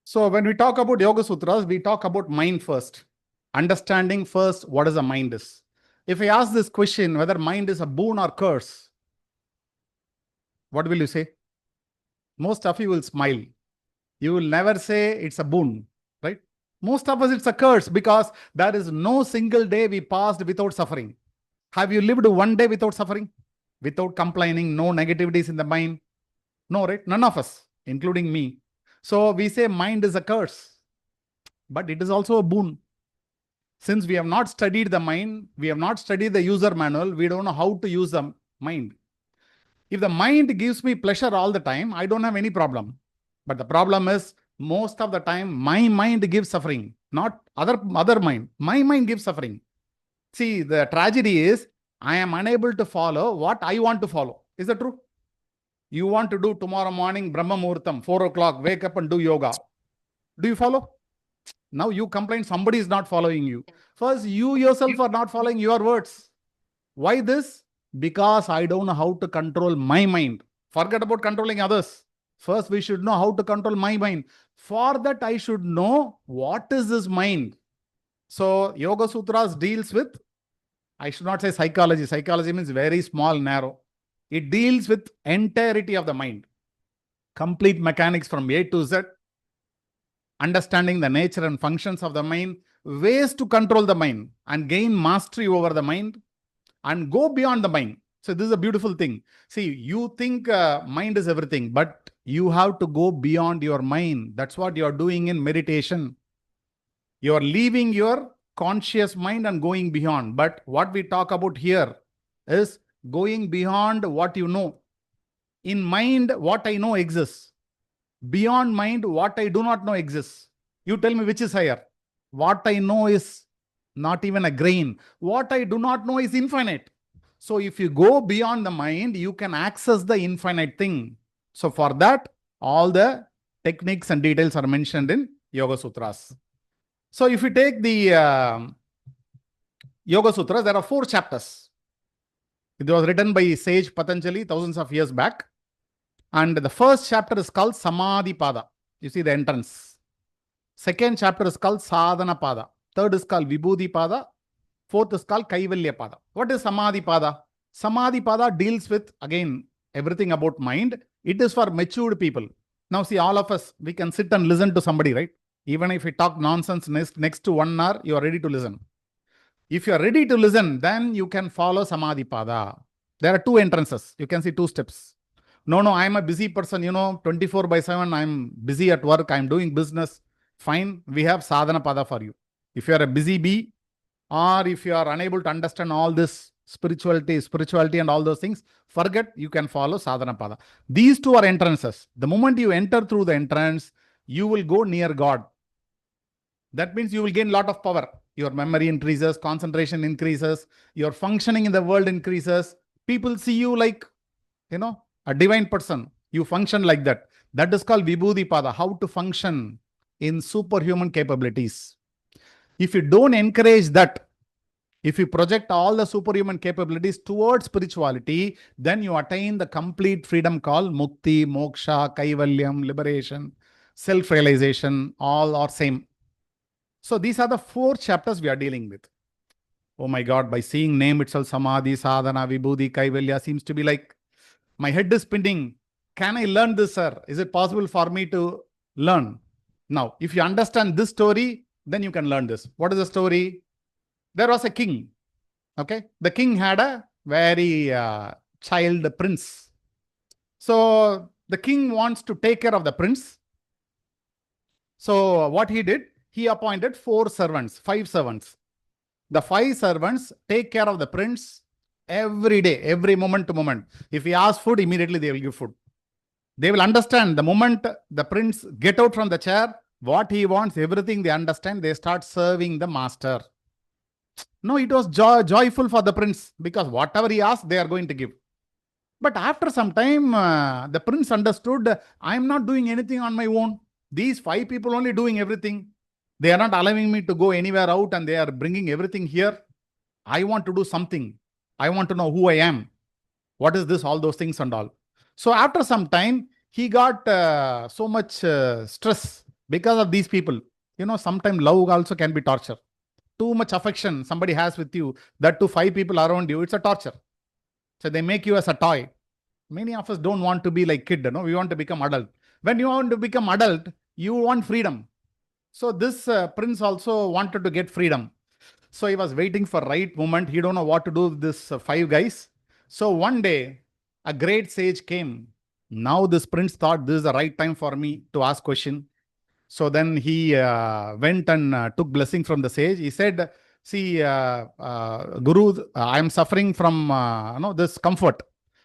So when we talk about Yoga Sutras, we talk about mind first. Understanding first what is a mind is. If I ask this question, whether mind is a boon or curse, what will you say? Most of you will smile. You will never say it's a boon, right? Most of us, it's a curse because there is no single day we passed without suffering. Have you lived one day without suffering? Without complaining, no negativities in the mind? No, right? None of us, including me. So we say mind is a curse, but it is also a boon. Since we have not studied the mind, we have not studied the user manual, we don't know how to use the mind. If the mind gives me pleasure all the time, I don't have any problem. But the problem is, most of the time, my mind gives suffering, not other mind. My mind gives suffering. See, the tragedy is, I am unable to follow what I want to follow. Is that true? You want to do tomorrow morning, Brahma Muhurtam, 4 o'clock, wake up and do yoga. Do you follow? Now you complain somebody is not following you. First, you yourself are not following your words. Why this? Because I don't know how to control my mind. Forget about controlling others. First, we should know how to control my mind. For that, I should know what is this mind. So, Yoga Sutras deals with, I should not say psychology. Psychology means very small, narrow. It deals with entirety of the mind. Complete mechanics from A to Z. Understanding the nature and functions of the mind. Ways to control the mind and gain mastery over the mind. And go beyond the mind. So this is a beautiful thing. See, you think mind is everything, but you have to go beyond your mind. That's what you are doing in meditation. You are leaving your conscious mind and going beyond. But what we talk about here is going beyond what you know. In mind, what I know exists. Beyond mind, what I do not know exists. You tell me which is higher. What I know is not even a grain. What I do not know is infinite. So if you go beyond the mind, you can access the infinite thing. So for that, all the techniques and details are mentioned in Yoga Sutras. So if you take the Yoga Sutras, there are 4 chapters. It was written by sage Patanjali thousands of years back. And the first chapter is called Samadhi Pada. You see the entrance. Second chapter is called Sadhana Pada. Third is called Vibhuti Pada. Fourth is called Kaivalya Pada. What is Samadhi Pada? Samadhi Pada deals with, again, everything about mind. It is for matured people. Now see, all of us, we can sit and listen to somebody, right? Even if we talk nonsense next to 1 hour, you are ready to listen. If you are ready to listen, then you can follow Samadhi Pada. There are 2 entrances. You can see 2 steps. No, I am a busy person, 24/7. I'm busy at work. I'm doing business. Fine. We have Sadhana Pada for you. If you are a busy bee, or if you are unable to understand all this spirituality and all those things, forget, you can follow Sadhana Pada. These 2 are entrances. The moment you enter through the entrance, you will go near God. That means you will gain a lot of power. Your memory increases, concentration increases, your functioning in the world increases. People see you like, a divine person. You function like that. That is called Vibhuti Pada, how to function in superhuman capabilities. If you don't encourage that, if you project all the superhuman capabilities towards spirituality, then you attain the complete freedom called Mukti, Moksha, Kaivalyam, liberation, self-realization, all are same. So these are the 4 chapters we are dealing with. Oh my God, by seeing name itself, Samadhi, Sadhana, Vibhuti, Kaivalya, seems to be like, my head is spinning. Can I learn this, sir? Is it possible for me to learn? Now, if you understand this story, then you can learn this. What is the story? There was a king. Okay. The king had a very child prince. So the king wants to take care of the prince. So what he did, he appointed 5 servants. The 5 servants take care of the prince every day, every moment to moment. If he asks food, immediately they will give food. They will understand the moment the prince get out from the chair, what he wants, everything they understand, they start serving the master. No, it was joyful for the prince because whatever he asked, they are going to give. But after some time, the prince understood, I am not doing anything on my own. These 5 people only doing everything. They are not allowing me to go anywhere out and they are bringing everything here. I want to do something. I want to know who I am. What is this, all those things and all. So after some time, he got so much stress. Because of these people. Sometimes love also can be torture. Too much affection somebody has with you, that to 5 people around you, it's a torture. So they make you as a toy. Many of us don't want to be like kid, we want to become adult. When you want to become adult, you want freedom. So this prince also wanted to get freedom. So he was waiting for right moment. He don't know what to do with this 5 guys. So one day, a great sage came. Now this prince thought this is the right time for me to ask question. So then he went and took blessing from the sage. He said, see, Guru, I am suffering from this comfort.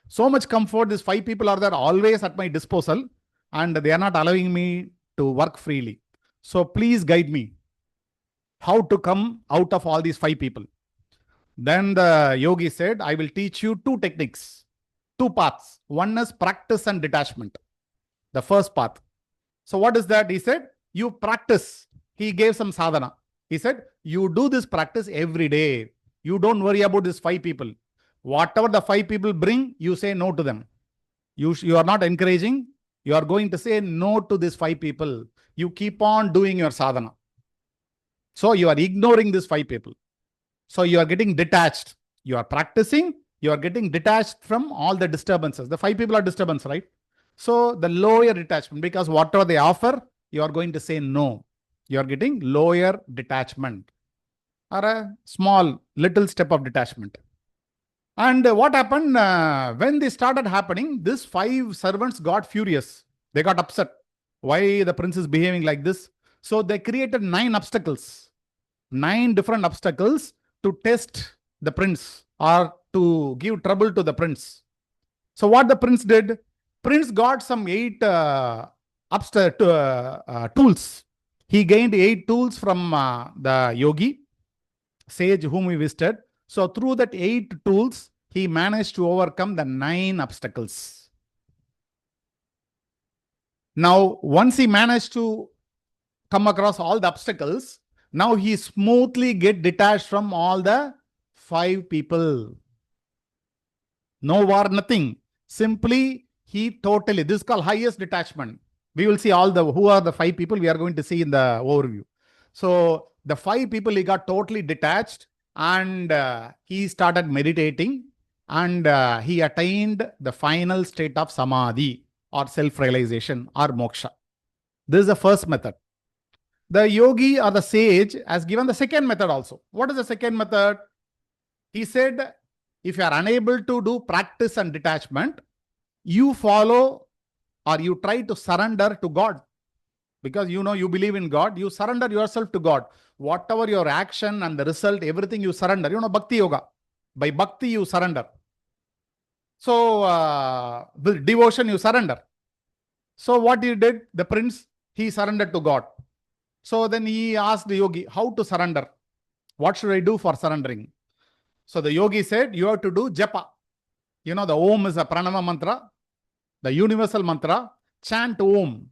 So much comfort. These 5 people are there always at my disposal, and they are not allowing me to work freely. So please guide me how to come out of all these 5 people. Then the yogi said, I will teach you 2 techniques, 2 paths. One is practice and detachment. The first path. So what is that? He said, you practice. He gave some sadhana. He said, you do this practice every day. You don't worry about these 5 people. Whatever the 5 people bring, you say no to them. You are not encouraging. You are going to say no to these 5 people. You keep on doing your sadhana. So you are ignoring these 5 people. So you are getting detached. You are practicing. You are getting detached from all the disturbances. The 5 people are disturbance, right? So the lower detachment, because whatever they offer, you are going to say no. You are getting lower detachment, or a small little step of detachment. And what happened when they started happening, these 5 servants got furious. They got upset. Why the prince is behaving like this? So they created 9 obstacles, 9 different obstacles to test the prince or to give trouble to the prince. So what the prince did? Prince got some 8 tools. He gained 8 tools from the yogi, sage whom he visited. So through that 8 tools, he managed to overcome the 9 obstacles. Now, once he managed to come across all the obstacles, now he smoothly get detached from all the 5 people. No war, nothing. Simply, he totally, this is called highest detachment. We will see who are the 5 people we are going to see in the overview. So the 5 people, he got totally detached, and he started meditating, and he attained the final state of samadhi or self-realization or moksha. This is the first method. The yogi or the sage has given the second method also. What is the second method? He said, if you are unable to do practice and detachment, you follow or you try to surrender to God. Because you believe in God, you surrender yourself to God. Whatever your action and the result, everything you surrender. Bhakti yoga. By bhakti, you surrender. So, with devotion, you surrender. So, what he did, the prince, he surrendered to God. So, then he asked the yogi, how to surrender? What should I do for surrendering? So, the yogi said, you have to do japa. The Om is a pranama mantra, the universal mantra. Chant Om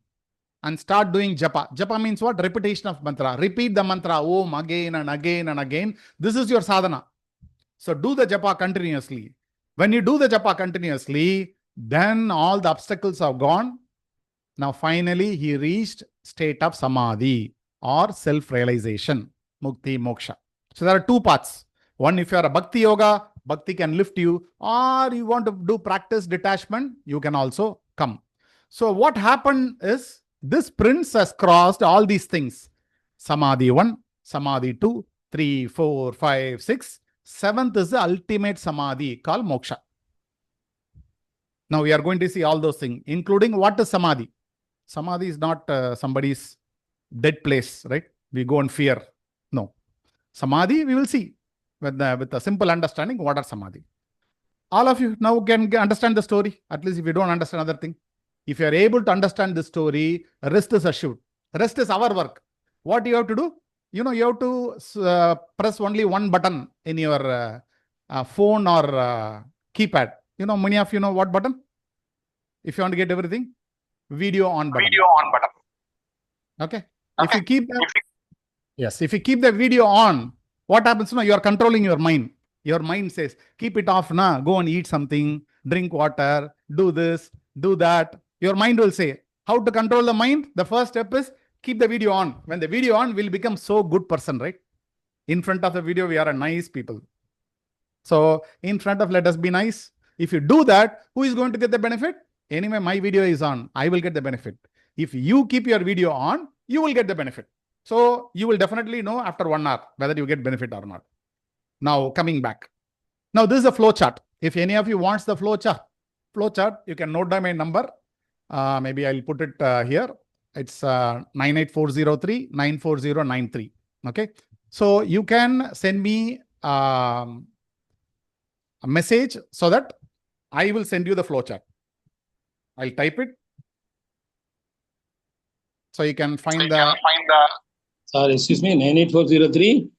and start doing japa. Japa means what? Repetition of mantra. Repeat the mantra Om again and again and again. This is your sadhana. So do the japa continuously. When you do the japa continuously, then all the obstacles are gone. Now finally he reached state of samadhi or self-realization, mukti, moksha. So there are 2 paths. One, if you are a bhakti yoga, bhakti can lift you, or you want to do practice detachment, you can also come. So what happened is, this prince has crossed all these things. Samadhi 1, Samadhi 2, 3, 4, 5, 6. 7th is the ultimate Samadhi called moksha. Now we are going to see all those things, including what is Samadhi. Samadhi is not somebody's dead place, right? We go and fear. No. Samadhi, we will see with a simple understanding what are Samadhi. All of you now can understand the story, at least if you don't understand other thing. If you are able to understand the story, rest is assured. Rest is our work. What you have to do? You have to press only one button in your phone or keypad. Many of you know what button? If you want to get everything, video on button. Video on button. Okay. If you keep if you keep the video on, what happens? You are controlling your mind. Your mind says, keep it off now. Go and eat something, drink water, do this, do that. Your mind will say, how to control the mind? The first step is Keep the video on. When the video on, we'll become so good person, right? In front of the video, we are a nice people. So in front of, let us be nice. If you do that, who is going to get the benefit? Anyway, my video is on. I will get the benefit. If you keep your video on, you will get the benefit. So you will definitely know after 1 hour whether you get benefit or not. Now coming back. Now this is a flow chart. If any of you wants the flow chart, you can note down my number. Maybe I'll put it here. It's 98403 94093. Okay. So you can send me a message so that I will send you the flow chart. I'll type it. So you can find the. Sorry, excuse me, 98403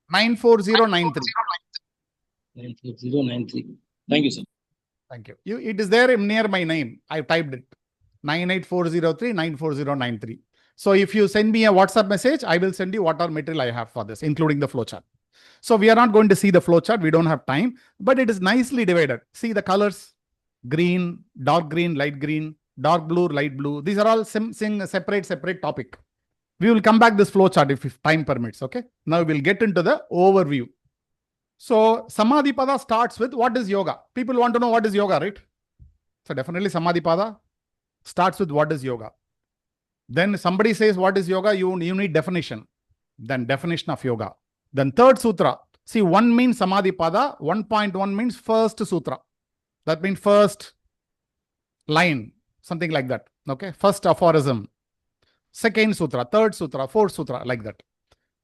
94093. 94093. Thank you, sir. Thank you. It is there near my name. I typed it. 98403 94093. So if you send me a WhatsApp message, I will send you whatever material I have for this, including the flowchart. So we are not going to see the flowchart. We don't have time, but it is nicely divided. See the colors: green, dark green, light green, dark blue, light blue. These are all separate topic. We will come back this flowchart if time permits. Okay. Now we'll get into the overview. So Samadhi Pada starts with what is yoga? People want to know what is yoga, right? So definitely Samadhi Pada starts with what is yoga. Then somebody says what is yoga? You need definition. Then definition of yoga. Then third sutra. See, 1 means Samadhi Pada. 1.1 means first sutra. That means first line. Something like that. Okay. First aphorism. Second sutra. Third sutra. Fourth sutra. Like that.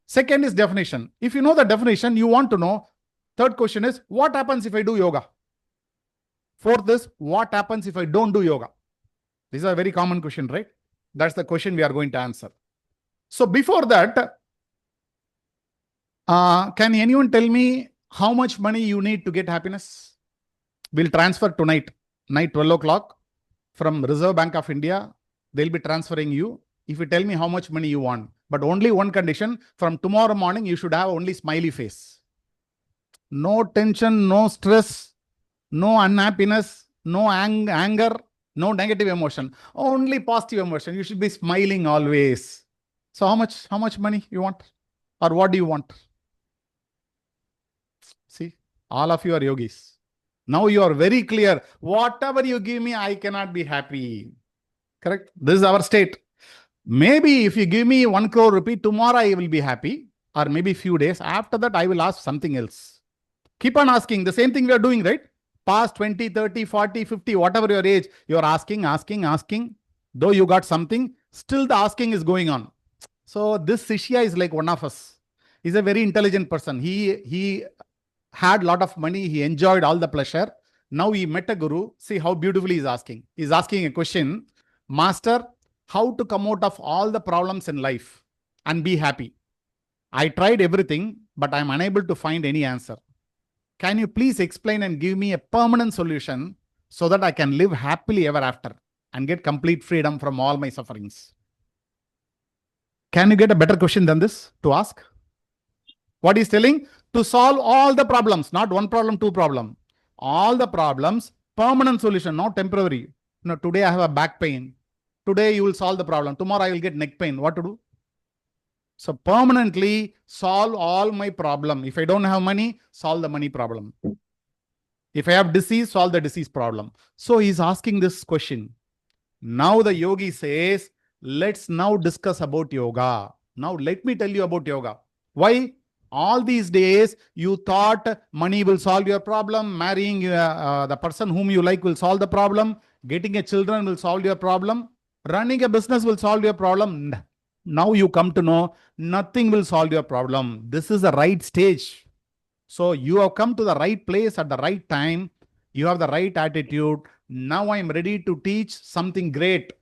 Second is definition. If you know the definition, you want to know. Third question is, what happens if I do yoga? Fourth is, what happens if I don't do yoga? This is a very common question, right? That's the question we are going to answer. So before that, can anyone tell me how much money you need to get happiness? We'll transfer tonight, night 12 o'clock from Reserve Bank of India. They'll be transferring you. If you tell me how much money you want, but only one condition, from tomorrow morning, you should have only smiley face. No tension, no stress, no unhappiness, no anger, no negative emotion, only positive emotion. You should be smiling always. So how much money you want? Or what do you want? See, all of you are yogis. Now you are very clear. Whatever you give me, I cannot be happy. Correct? This is our state. Maybe if you give me 1 crore rupee, tomorrow I will be happy. Or maybe few days. After that, I will ask something else. Keep on asking. The same thing we are doing, right? Past 20, 30, 40, 50, whatever your age, you are asking. Though you got something, still the asking is going on. So this Shishya is like one of us. He's a very intelligent person. He had a lot of money. He enjoyed all the pleasure. Now he met a guru. See how beautifully he's asking. He's asking a question. Master, how to come out of all the problems in life and be happy? I tried everything, but I'm unable to find any answer. Can you please explain and give me a permanent solution so that I can live happily ever after and get complete freedom from all my sufferings? Can you get a better question than this to ask? What he's telling? To solve all the problems, not one problem, two problems. All the problems, permanent solution, not temporary. Today I have a back pain. Today you will solve the problem. Tomorrow I will get neck pain. What to do? So permanently solve all my problem. If I don't have money, solve the money problem. If I have disease, solve the disease problem. So he's asking this question. Now the yogi says, let's now discuss about yoga. Now let me tell you about yoga. Why? All these days you thought money will solve your problem. Marrying the person whom you like will solve the problem. Getting a children will solve your problem. Running a business will solve your problem. Now you come to know nothing will solve your problem. This is the right stage. So you have come to the right place at the right time. You have the right attitude. Now I am ready to teach something great.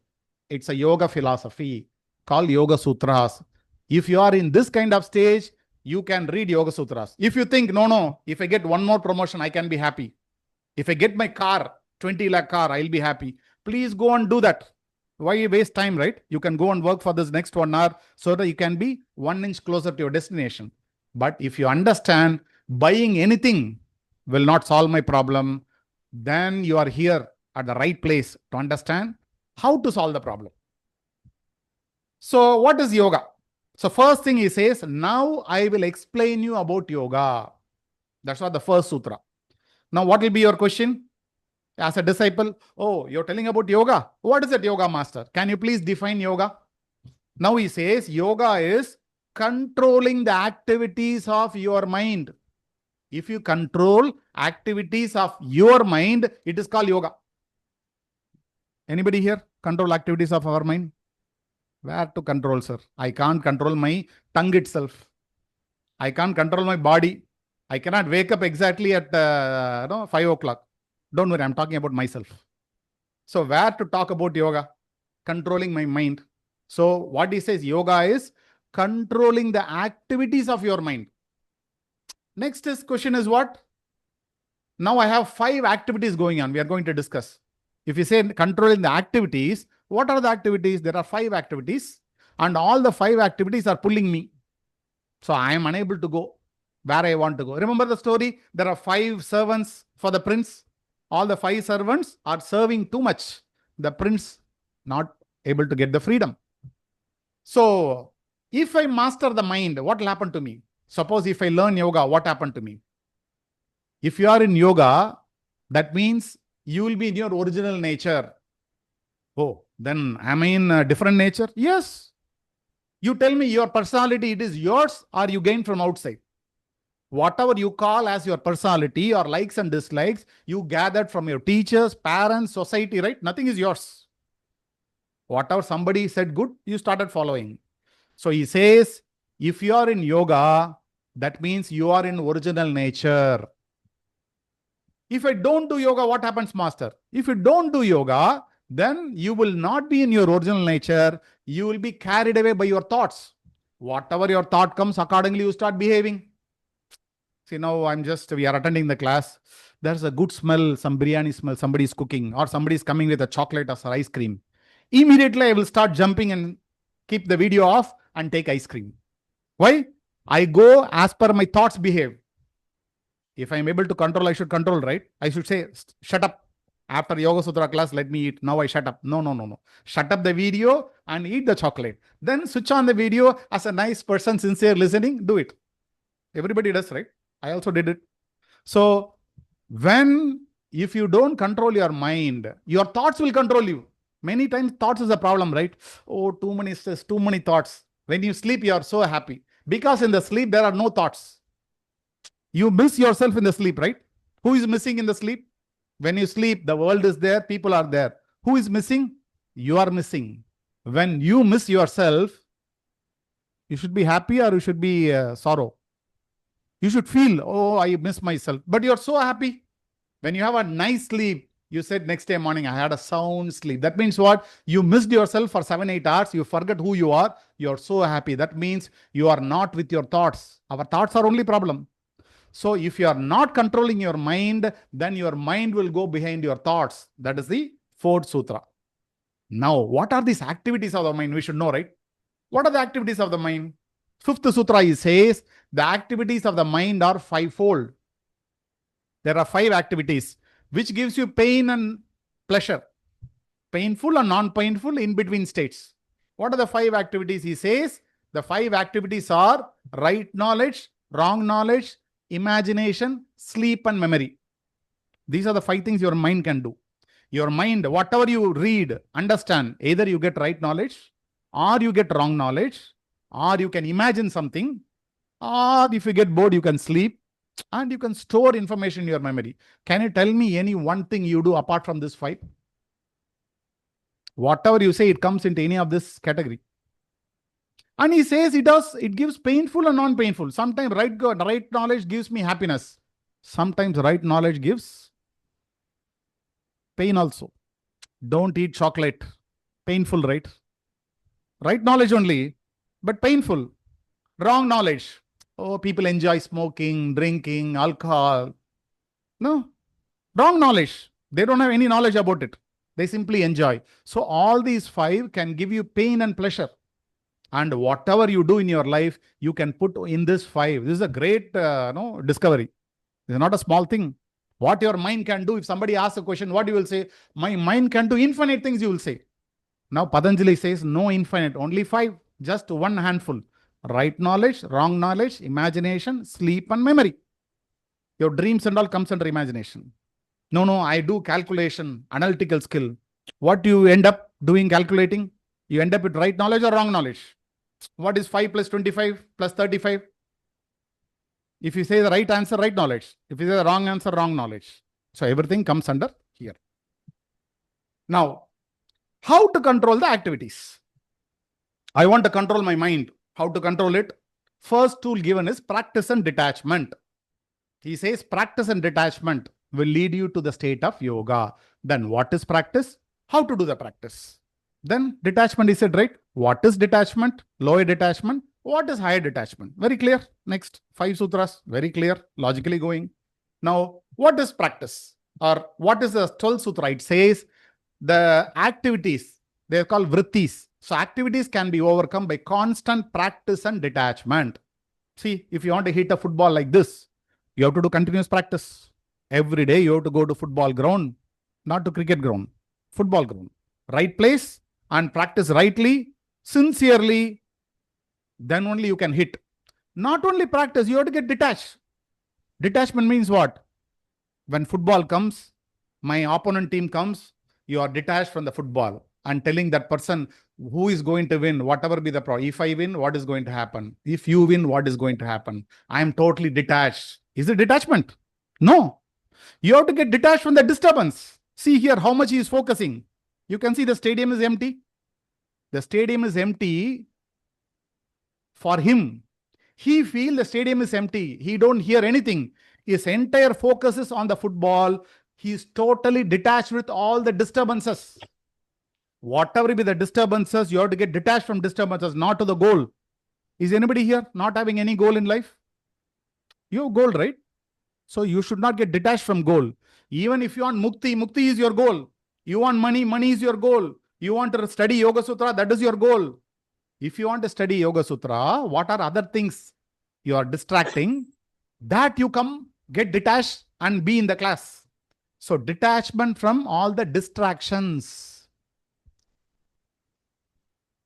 It's a yoga philosophy called Yoga Sutras. If you are in this kind of stage, you can read Yoga Sutras. If you think, no, if I get one more promotion, I can be happy. If I get my car, 20 lakh car, I'll be happy. Please go and do that. Why you waste time, right? You can go and work for this next 1 hour so that you can be 1 inch closer to your destination. But if you understand buying anything will not solve my problem, then you are here at the right place to understand how to solve the problem. So what is yoga? So first thing he says, now I will explain you about yoga. That's what the first sutra. Now what will be your question? As a disciple, oh, you're telling about yoga. What is it, yoga master? Can you please define yoga? Now he says, yoga is controlling the activities of your mind. If you control activities of your mind, it is called yoga. Anybody here control activities of our mind? Where to control, sir? I can't control my tongue itself. I can't control my body. I cannot wake up exactly at 5 o'clock. Don't worry, I'm talking about myself. So where to talk about yoga? Controlling my mind. So what he says, yoga is controlling the activities of your mind. Next question is what? Now I have 5 activities going on. We are going to discuss. If you say controlling the activities, what are the activities? There are 5 activities, and all the 5 activities are pulling me. So I am unable to go where I want to go. Remember the story? There are 5 servants for the prince. All the 5 servants are serving too much. The prince not able to get the freedom. So if I master the mind, what will happen to me? Suppose if I learn yoga, what happened to me? If you are in yoga, that means you will be in your original nature. Oh, then am I in a different nature? Yes. You tell me your personality, it is yours or you gain from outside. Whatever you call as your personality or likes and dislikes, you gathered from your teachers, parents, society, right? Nothing is yours. Whatever somebody said good, you started following. So he says, if you are in yoga, that means you are in original nature. If I don't do yoga, what happens, master? If you don't do yoga, then you will not be in your original nature. You will be carried away by your thoughts. Whatever your thought comes, accordingly you start behaving. See, now we are attending the class. There's a good smell, some biryani smell, somebody is cooking, or somebody is coming with a chocolate or ice cream. Immediately I will start jumping and keep the video off and take ice cream. Why? I go as per my thoughts behave. If I'm able to control, I should control, right? I should say, shut up. After Yoga Sutra class, let me eat. Now I shut up. No. Shut up the video and eat the chocolate. Then switch on the video as a nice person, sincere listening. Do it. Everybody does, right? I also did it. So if you don't control your mind, your thoughts will control you. Many times thoughts is a problem, right? Oh, too many stress, too many thoughts. When you sleep, you are so happy. Because in the sleep, there are no thoughts. You miss yourself in the sleep, right? Who is missing in the sleep? When you sleep, the world is there, people are there. Who is missing? You are missing. When you miss yourself, you should be happy or you should be sorrow. You should feel, oh, I miss myself. But you're so happy. When you have a nice sleep, you said next day morning, I had a sound sleep. That means what? You missed yourself for 7-8 hours. You forget who you are. You're so happy. That means you are not with your thoughts. Our thoughts are only problem. So if you are not controlling your mind, then your mind will go behind your thoughts. That is the 4th sutra. Now, what are these activities of the mind? We should know, right? What are the activities of the mind? 5th sutra, he says, the activities of the mind are 5-fold. There are 5 activities, which gives you pain and pleasure. Painful and non-painful in between states. What are the 5 activities? He says, the 5 activities are right knowledge, wrong knowledge, imagination, sleep, and memory. These are the 5 things your mind can do. Your mind, whatever you read, understand, either you get right knowledge, or you get wrong knowledge, or you can imagine something, or if you get bored, you can sleep, and you can store information in your memory. Can you tell me any one thing you do apart from this 5? Whatever you say, it comes into any of this category. And he says it gives painful and non-painful. Sometimes right knowledge gives me happiness. Sometimes right knowledge gives pain also. Don't eat chocolate. Painful, right? Right knowledge only, but painful. Wrong knowledge. Oh, people enjoy smoking, drinking, alcohol. No. Wrong knowledge. They don't have any knowledge about it. They simply enjoy. So all these 5 can give you pain and pleasure. And whatever you do in your life, you can put in this 5. This is a great discovery. It's not a small thing. What your mind can do, if somebody asks a question, what you will say? My mind can do infinite things, you will say. Now Patanjali says no infinite, only 5, just one handful. Right knowledge, wrong knowledge, imagination, sleep and memory. Your dreams and all comes under imagination. No, I do calculation, analytical skill. What do you end up doing calculating? You end up with right knowledge or wrong knowledge. What is 5 plus 25 plus 35? If you say the right answer, right knowledge. If you say the wrong answer, wrong knowledge. So everything comes under here. Now, how to control the activities? I want to control my mind. How to control it? First tool given is practice and detachment. He says practice and detachment will lead you to the state of yoga. Then what is practice? How to do the practice? Then detachment, he said, right? What is detachment? Lower detachment. What is higher detachment? Very clear. Next, 5 sutras, very clear, logically going. Now, what is practice? Or what is the 12th sutra? It says the activities, they are called vrittis. So activities can be overcome by constant practice and detachment. See, if you want to hit a football like this, you have to do continuous practice. Every day you have to go to football ground, not to cricket ground, football ground. Right place and practice rightly, sincerely, then only you can hit. Not only practice, you have to get detached. Detachment means what? When football comes, my opponent team comes, you are detached from the football and telling that person who is going to win, whatever be the problem. If I win, what is going to happen? If you win, what is going to happen? I am totally detached. Is it detachment? No. You have to get detached from the disturbance. See here how much he is focusing. You can see the stadium is empty. The stadium is empty for him. He feels the stadium is empty. He don't hear anything. His entire focus is on the football. He is totally detached with all the disturbances. Whatever be the disturbances, you have to get detached from disturbances, not to the goal. Is anybody here not having any goal in life? You have goal, right? So you should not get detached from goal. Even if you want mukti, mukti is your goal. You want money, money is your goal. You want to study Yoga Sutra, that is your goal. If you want to study Yoga Sutra, what are other things you are distracting? That you come, get detached and be in the class. So detachment from all the distractions.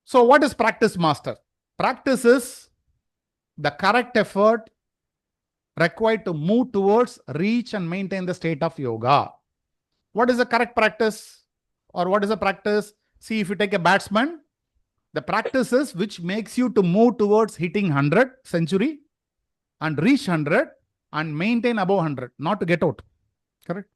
So what is practice, master? Practice is the correct effort required to move towards, reach and maintain the state of yoga. What is the correct practice? Or what is the practice? See, if you take a batsman, the practice is which makes you to move towards hitting 100 century and reach 100 and maintain above 100, not to get out. Correct?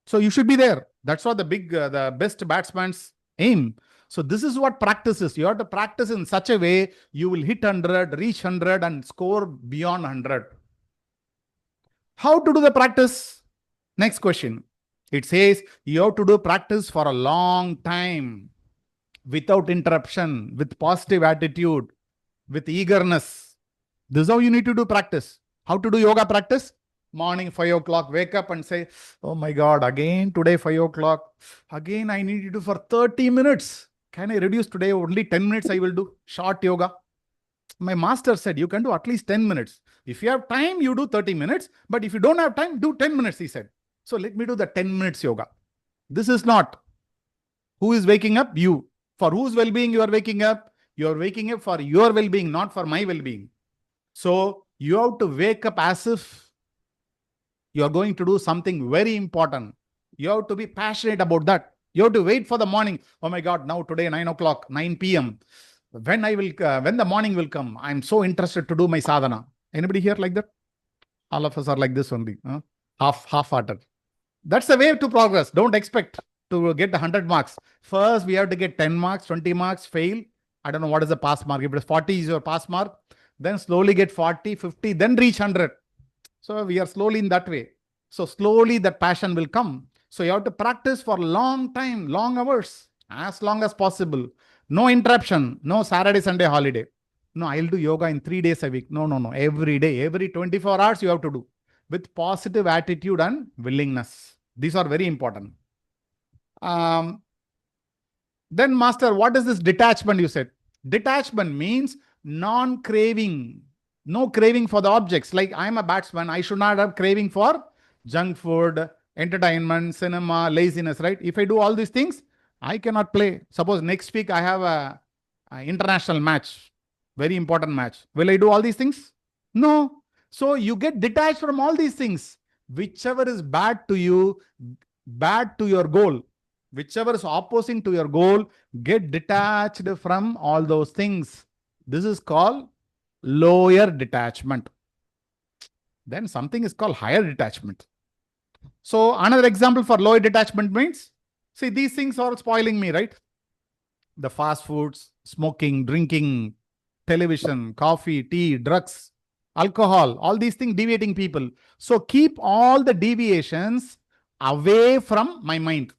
So you should be there. That's what the best batsman's aim. So this is what practice is. You have to practice in such a way you will hit 100, reach 100 and score beyond 100. How to do the practice? Next question. It says you have to do practice for a long time without interruption, with positive attitude, with eagerness. This is how you need to do practice. How to do yoga practice? Morning 5 o'clock, wake up and say, oh my God, again today 5 o'clock. Again I need to do for 30 minutes. Can I reduce today? Only 10 minutes I will do short yoga. My master said you can do at least 10 minutes. If you have time, you do 30 minutes. But if you don't have time, do 10 minutes, he said. So let me do the 10 minutes yoga. This is not. Who is waking up? You. For whose well-being you are waking up? You are waking up for your well-being, not for my well-being. So you have to wake up as if you are going to do something very important. You have to be passionate about that. You have to wait for the morning. Oh my God, now today 9 o'clock, 9 p.m. When the morning will come, I'm so interested to do my sadhana. Anybody here like that? All of us are like this only. Half-hearted. That's the way to progress. Don't expect to get 100 marks. First, we have to get 10 marks, 20 marks, fail. I don't know what is the pass mark. If it is 40 is your pass mark, then slowly get 40, 50, then reach 100. So we are slowly in that way. So slowly that passion will come. So you have to practice for a long time, long hours, as long as possible. No interruption, no Saturday, Sunday holiday. No, I'll do yoga in 3 days a week. No. Every day, every 24 hours you have to do with positive attitude and willingness. These are very important. Then master, what is this detachment you said? Detachment means non-craving. No craving for the objects. Like I'm a batsman, I should not have craving for junk food, entertainment, cinema, laziness, right? If I do all these things, I cannot play. Suppose next week I have a international match, very important match. Will I do all these things? No. So you get detached from all these things. Whichever is bad to you, bad to your goal, whichever is opposing to your goal, get detached from all those things. This is called lower detachment. Then something is called higher detachment. So another example for lower detachment means, see, these things are spoiling me, right? The fast foods, smoking, drinking, television, coffee, tea, drugs, alcohol, all these things deviating people. So keep all the deviations away from my mind.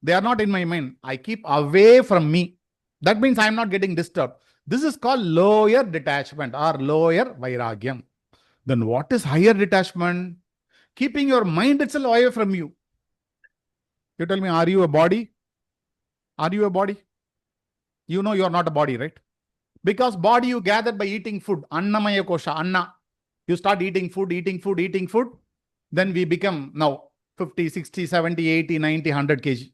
They are not in my mind. I keep away from me. That means I am not getting disturbed. This is called lower detachment or lower vairagyam. Then what is higher detachment? Keeping your mind itself away from you. You tell me, are you a body? Are you a body? You know you are not a body, right? Because body you gathered by eating food. Annamaya kosha, anna. You start eating food, eating food, eating food. Then we become now 50, 60, 70, 80, 90, 100 kg.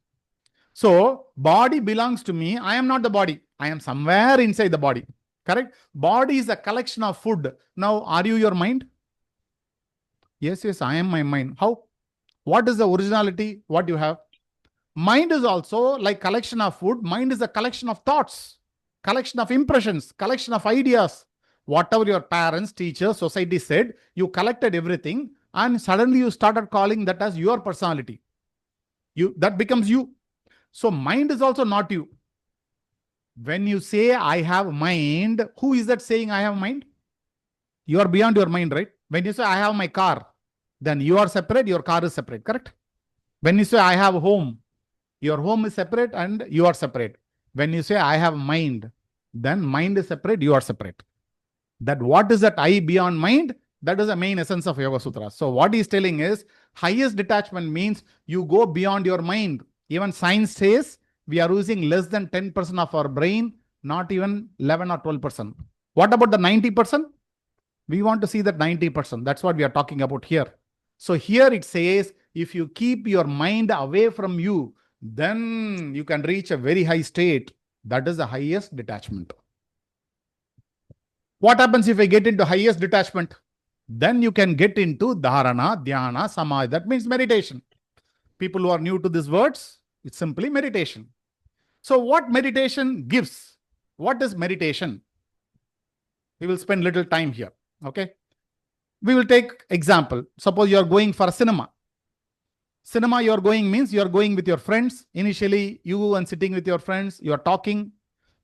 So body belongs to me. I am not the body. I am somewhere inside the body. Correct? Body is a collection of food. Now, are you your mind? Yes, yes, I am my mind. How? What is the originality? What you have? Mind is also like collection of food. Mind is a collection of thoughts, collection of impressions, collection of ideas. Whatever your parents, teachers, society said, you collected everything and suddenly you started calling that as your personality. That becomes you. So mind is also not you. When you say I have mind, who is that saying I have mind? You are beyond your mind, right? When you say I have my car, then you are separate, your car is separate, correct? When you say I have home, your home is separate and you are separate. When you say I have mind, then mind is separate, you are separate. That what is that I beyond mind? That is the main essence of Yoga Sutras. So what he is telling is highest detachment means you go beyond your mind. Even science says we are using less than 10% of our brain, not even 11 or 12%. What about the 90%? We want to see that 90%. That's what we are talking about here. So here it says, if you keep your mind away from you, then you can reach a very high state. That is the highest detachment. What happens if I get into highest detachment? Then you can get into dharana, dhyana, samadhi. That means meditation. People who are new to these words, it's simply meditation. So what meditation gives? What is meditation? We will spend little time here. Okay. We will take example. Suppose you are going for a cinema. Cinema you are going means you are going with your friends. Initially, you and sitting with your friends, you are talking,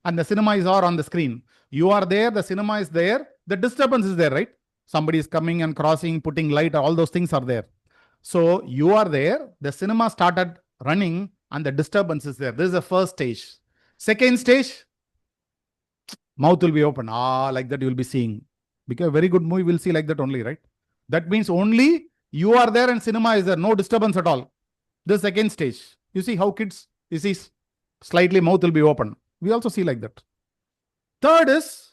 and the cinema is all on the screen. You are there, the cinema is there, the disturbance is there, right? Somebody is coming and crossing, putting light, all those things are there. So you are there, the cinema started running, and the disturbance is there. This is the first stage. Second stage, mouth will be open. Like that you will be seeing. Because a very good movie will see like that only, right? That means only you are there and cinema is there, no disturbance at all. The second stage. You see how kids, you see slightly mouth will be open. We also see like that. Third is,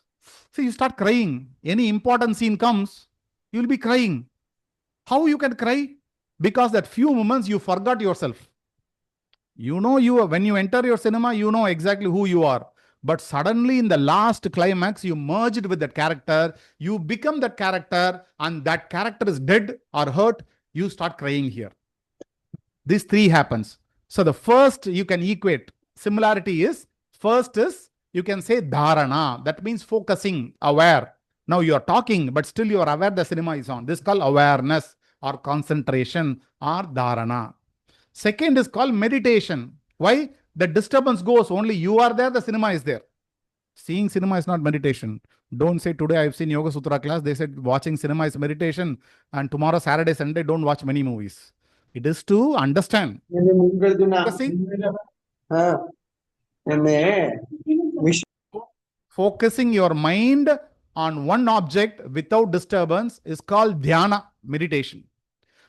see, you start crying. Any important scene comes, you will be crying. How you can cry? Because that few moments you forgot yourself. You know, when you enter your cinema, you know exactly who you are. But suddenly in the last climax, you merged with that character, you become that character, and that character is dead or hurt, you start crying here. These three happens. So the first you can equate, similarity is, first is, you can say dharana. That means focusing, aware. Now you are talking, but still you are aware the cinema is on. This is called awareness or concentration or dharana. Second is called meditation. Why? The disturbance goes, only you are there, the cinema is there. Seeing cinema is not meditation. Don't say today I've seen Yoga Sutra class, they said watching cinema is meditation, and tomorrow Saturday, Sunday, don't watch many movies. It is to understand. Focusing your mind on one object without disturbance is called dhyana, meditation.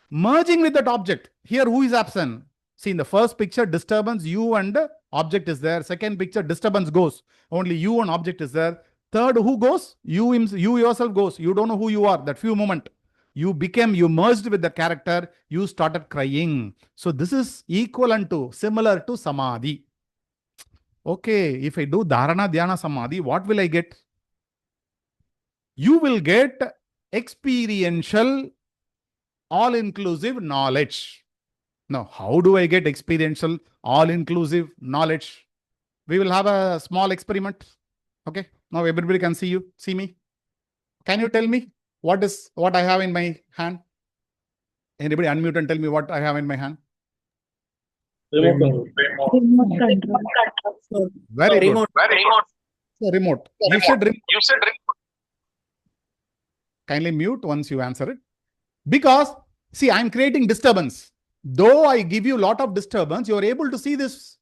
Merging with that object. Here, who is absent? See, in the first picture, disturbance, you and object is there. Second picture, disturbance goes. Only you and object is there. Third, who goes? You yourself goes. You don't know who you are. That few moment. You merged with the character. You started crying. So this is equivalent to, similar to samadhi. Okay, if I do Dharana, Dhyana, Samadhi, what will I get? You will get experiential, all-inclusive knowledge. Now, how do I get experiential, all-inclusive knowledge? We will have a small experiment. Okay, now everybody can see me. Can you tell me what I have in my hand? Anybody unmute and tell me what I have in my hand? Remote control. Remote control. Very good. Remote. So, remote. You said remote. Kindly mute once you answer it. Because, see, I'm creating disturbance. Though I give you a lot of disturbance, you're able to see this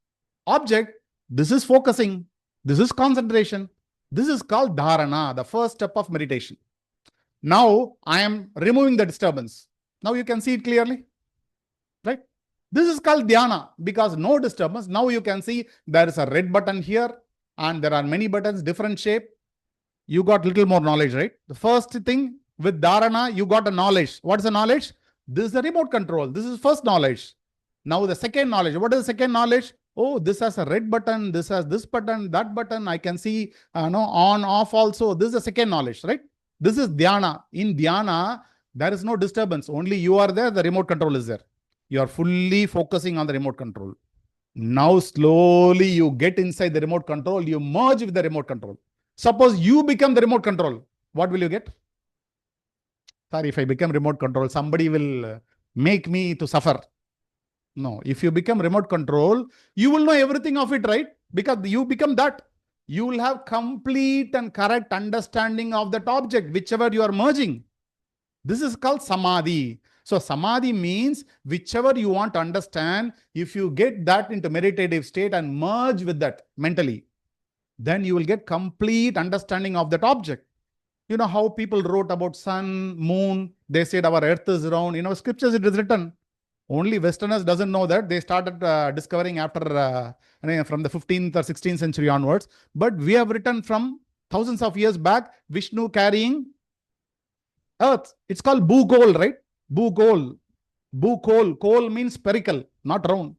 object. This is focusing. This is concentration. This is called dharana, the first step of meditation. Now, I am removing the disturbance. Now you can see it clearly. Right? This is called dhyana because no disturbance. Now you can see there is a red button here and there are many buttons, different shape. You got little more knowledge, right? The first thing with dharana, you got a knowledge. What is the knowledge? This is the remote control. This is first knowledge. Now the second knowledge. What is the second knowledge? Oh, this has a red button. This has this button, that button. I can see on, off also. This is the second knowledge, right? This is dhyana. In dhyana, there is no disturbance. Only you are there. The remote control is there. You are fully focusing on the remote control. Now slowly you get inside the remote control. You merge with the remote control. Suppose you become the remote control. What will you get? Sorry, if I become remote control, somebody will make me to suffer. No, if you become remote control, you will know everything of it, right? Because you become that. You will have complete and correct understanding of that object, whichever you are merging. This is called samadhi. So samadhi means whichever you want to understand, if you get that into meditative state and merge with that mentally, then you will get complete understanding of that object. You know how people wrote about sun, moon, they said our earth is round. Scriptures it is written. Only Westerners doesn't know that. They started discovering after from the 15th or 16th century onwards. But we have written from thousands of years back, Vishnu carrying earth. It's called Bhugol, right? Bhugol. Bhukol. Kol means spherical, not round.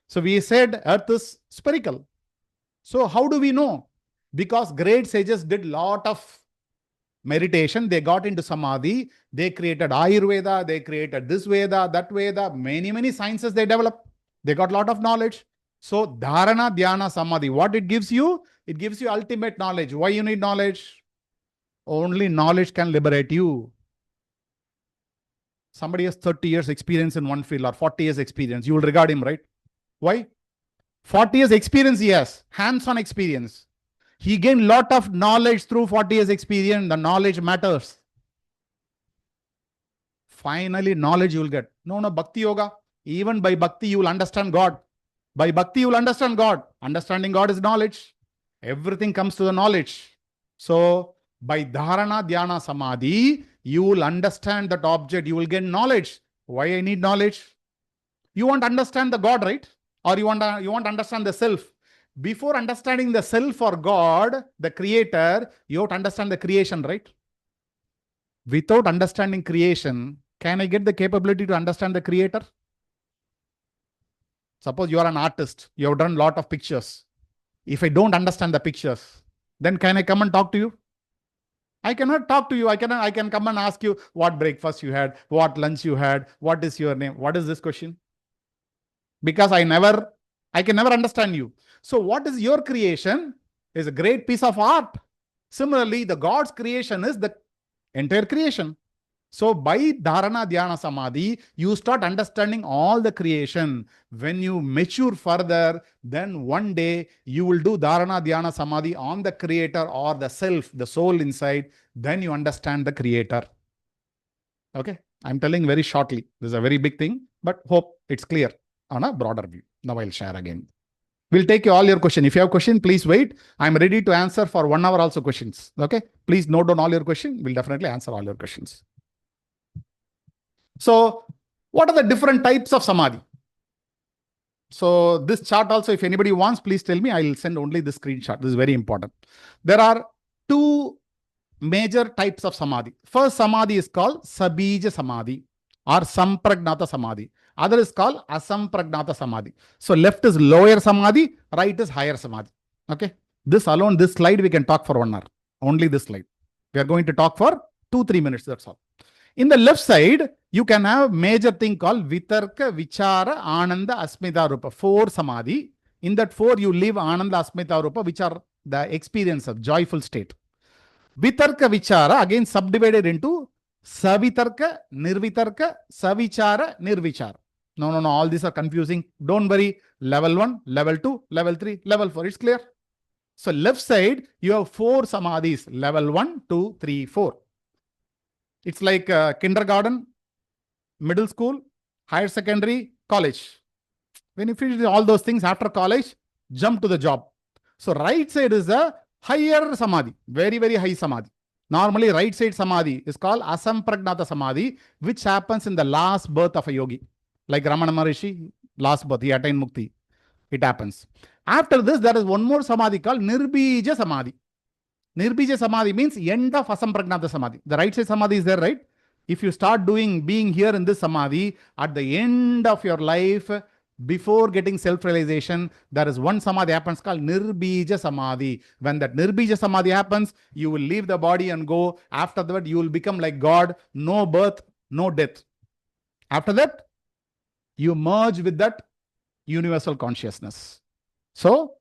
So we said earth is spherical. So how do we know? Because great sages did lot of meditation. They got into samadhi. They created Ayurveda. They created this Veda, that Veda. Many sciences they developed. They got lot of knowledge. So dharana, dhyana, samadhi. What it gives you? It gives you ultimate knowledge. Why you need knowledge? Only knowledge can liberate you. Somebody has 30 years experience in one field or 40 years experience. You will regard him, right? Why? 40 years experience he has. Hands-on experience. He gained lot of knowledge through 40 years experience. The knowledge matters. Finally, knowledge you will get. No, bhakti yoga. Even by bhakti, you will understand God. By bhakti, you will understand God. Understanding God is knowledge. Everything comes to the knowledge. So, by dharana, dhyana, samadhi, you will understand that object. You will gain knowledge. Why I need knowledge? You want to understand the God, right? Or you want to understand the self. Before understanding the self or God, the creator, you have to understand the creation, right? Without understanding creation, can I get the capability to understand the creator? Suppose you are an artist. You have done a lot of pictures. If I don't understand the pictures, then can I come and talk to you? I cannot talk to you. I can come and ask you what breakfast you had, what lunch you had, what is your name? What is this question? Because I can never understand you. So what is your creation is a great piece of art. Similarly, the God's creation is the entire creation. So by dharana, dhyana, samadhi, you start understanding all the creation. When you mature further, then one day you will do dharana, dhyana, samadhi on the creator or the self, the soul inside. Then you understand the creator. Okay, I'm telling very shortly. This is a very big thing, but hope it's clear on a broader view. Now I'll share again. We'll take all your questions. If you have question, please wait. I'm ready to answer for 1 hour also questions. Okay, please note down all your questions. We'll definitely answer all your questions. So what are the different types of samadhi? So this chart also, if anybody wants, please tell me. I'll send only the screenshot. This is very important. There are 2 major types of samadhi. First samadhi is called sabija samadhi or sampragnata samadhi. Other is called asampragnata samadhi. So left is lower samadhi, right is higher samadhi. Okay. This alone, this slide, we can talk for 1 hour. Only this slide. We are going to talk for 2-3 minutes. That's all. In the left side, you can have major thing called Vitarka, Vichara, Ananda, Asmita, Rupa. 4 Samadhi. In that 4, you live Ananda, Asmita, Rupa, which are the experience of joyful state. Vitarka, Vichara, again subdivided into Savitarka, Nirvitarka, Savichara, Nirvichara. No, all these are confusing. Don't worry. Level 1, level 2, level 3, level 4. It's clear. So left side, you have 4 Samadhis. Level 1, 2, 3, 4. It's like kindergarten, middle school, higher secondary, college. When you finish all those things after college, jump to the job. So right side is a higher Samadhi. Very, very high Samadhi. Normally, right side Samadhi is called Asampragnata Samadhi, which happens in the last birth of a yogi. Like Ramana Maharishi, last birth, he attained Mukti. It happens. After this, there is one more Samadhi called Nirbija Samadhi. Nirbija Samadhi means end of Asampragnata Samadhi. The right side Samadhi is there, right? If you start being here in this Samadhi, at the end of your life, before getting self-realization, there is one Samadhi happens called Nirbija Samadhi. When that Nirbija Samadhi happens, you will leave the body and go. After that, you will become like God. No birth, no death. After that, you merge with that universal consciousness. So,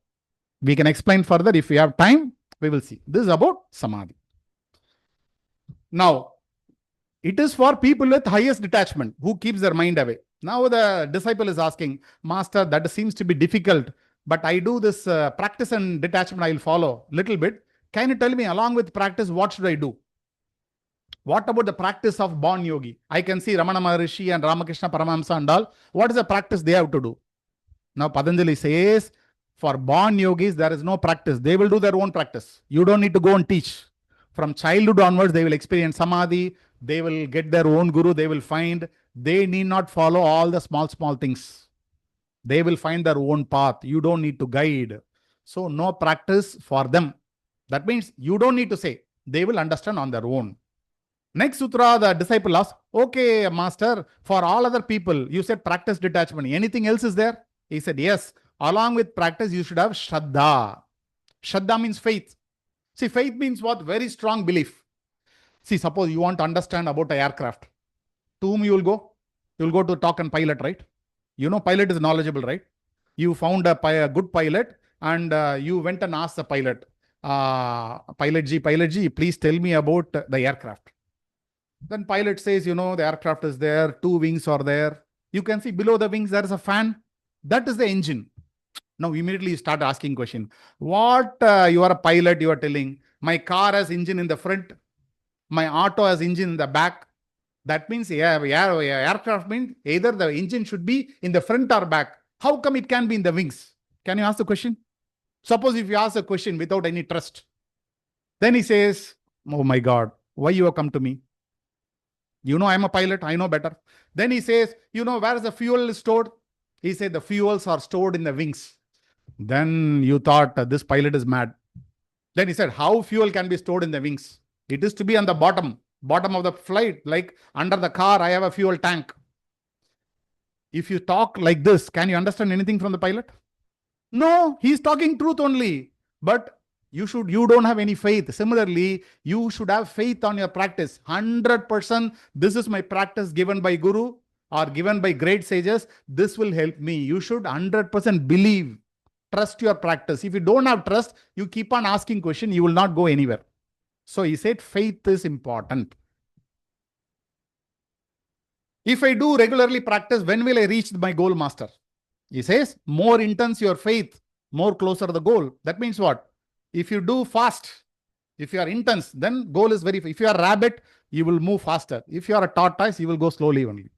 we can explain further. If we have time, we will see. This is about Samadhi. Now, it is for people with highest detachment who keeps their mind away. Now the disciple is asking, Master, that seems to be difficult, but I do this practice and detachment, I will follow little bit. Can you tell me, along with practice, what should I do? What about the practice of born yogi? I can see Ramana Maharishi and Ramakrishna Paramahamsa and all. What is the practice they have to do? Now Patanjali says, for born yogis, there is no practice. They will do their own practice. You don't need to go and teach. From childhood onwards, they will experience Samadhi. They will get their own guru. They will find. They need not follow all the small things. They will find their own path. You don't need to guide. So no practice for them. That means you don't need to say. They will understand on their own. Next sutra, the disciple asks, okay, Master, for all other people, you said practice detachment. Anything else is there? He said, yes. Along with practice, you should have Shraddha. Shraddha means faith. See, faith means what? Very strong belief. See, suppose you want to understand about an aircraft. To whom you will go? You will go to talk and pilot, right? You know, pilot is knowledgeable, right? You found a good pilot and you went and asked the pilot, Pilot G, please tell me about the aircraft. Then pilot says, you know, the aircraft is there, 2 wings are there. You can see below the wings, there is a fan. That is the engine. Now, immediately you start asking question. What you are a pilot, you are telling, my car has engine in the front, my auto has engine in the back. That means aircraft means either the engine should be in the front or back. How come it can be in the wings? Can you ask the question? Suppose if you ask a question without any trust, then he says, oh my God, why you have come to me? You know, I'm a pilot, I know better. Then he says, you know, where is the fuel stored? He said, the fuels are stored in the wings. Then you thought this pilot is mad. Then he said, how fuel can be stored in the wings? It is to be on the bottom of the flight, like under the car, I have a fuel tank. If you talk like this, can you understand anything from the pilot? No, he's talking truth only. But you don't have any faith. Similarly, you should have faith on your practice. 100%, this is my practice given by Guru or given by great sages. This will help me. You should 100% believe. Trust your practice. If you don't have trust, you keep on asking questions, you will not go anywhere. So he said, faith is important. If I do regularly practice, when will I reach my goal, Master? He says, more intense your faith, more closer to the goal. That means what? If you do fast, if you are intense, then goal is very, if you are a rabbit, you will move faster. If you are a tortoise, you will go slowly only.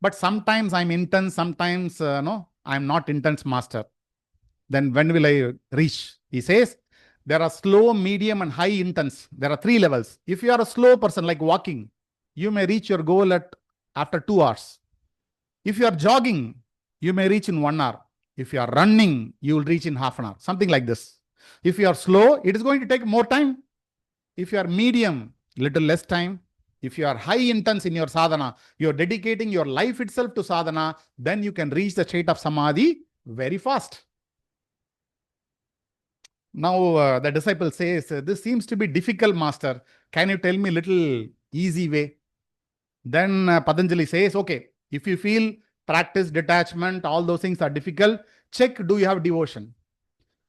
But sometimes I'm intense, sometimes I'm not intense, Master. Then when will I reach? He says, there are slow, medium, and high intense. There are 3 levels. If you are a slow person, like walking, you may reach your goal after 2 hours. If you are jogging, you may reach in 1 hour. If you are running, you will reach in half an hour. Something like this. If you are slow, it is going to take more time. If you are medium, little less time. If you are high intense in your sadhana, you are dedicating your life itself to sadhana, then you can reach the state of samadhi very fast. Now the disciple says, this seems to be difficult, master. Can you tell me little easy way? Then Patanjali says, okay, if you feel practice detachment, all those things are difficult, check, do you have devotion?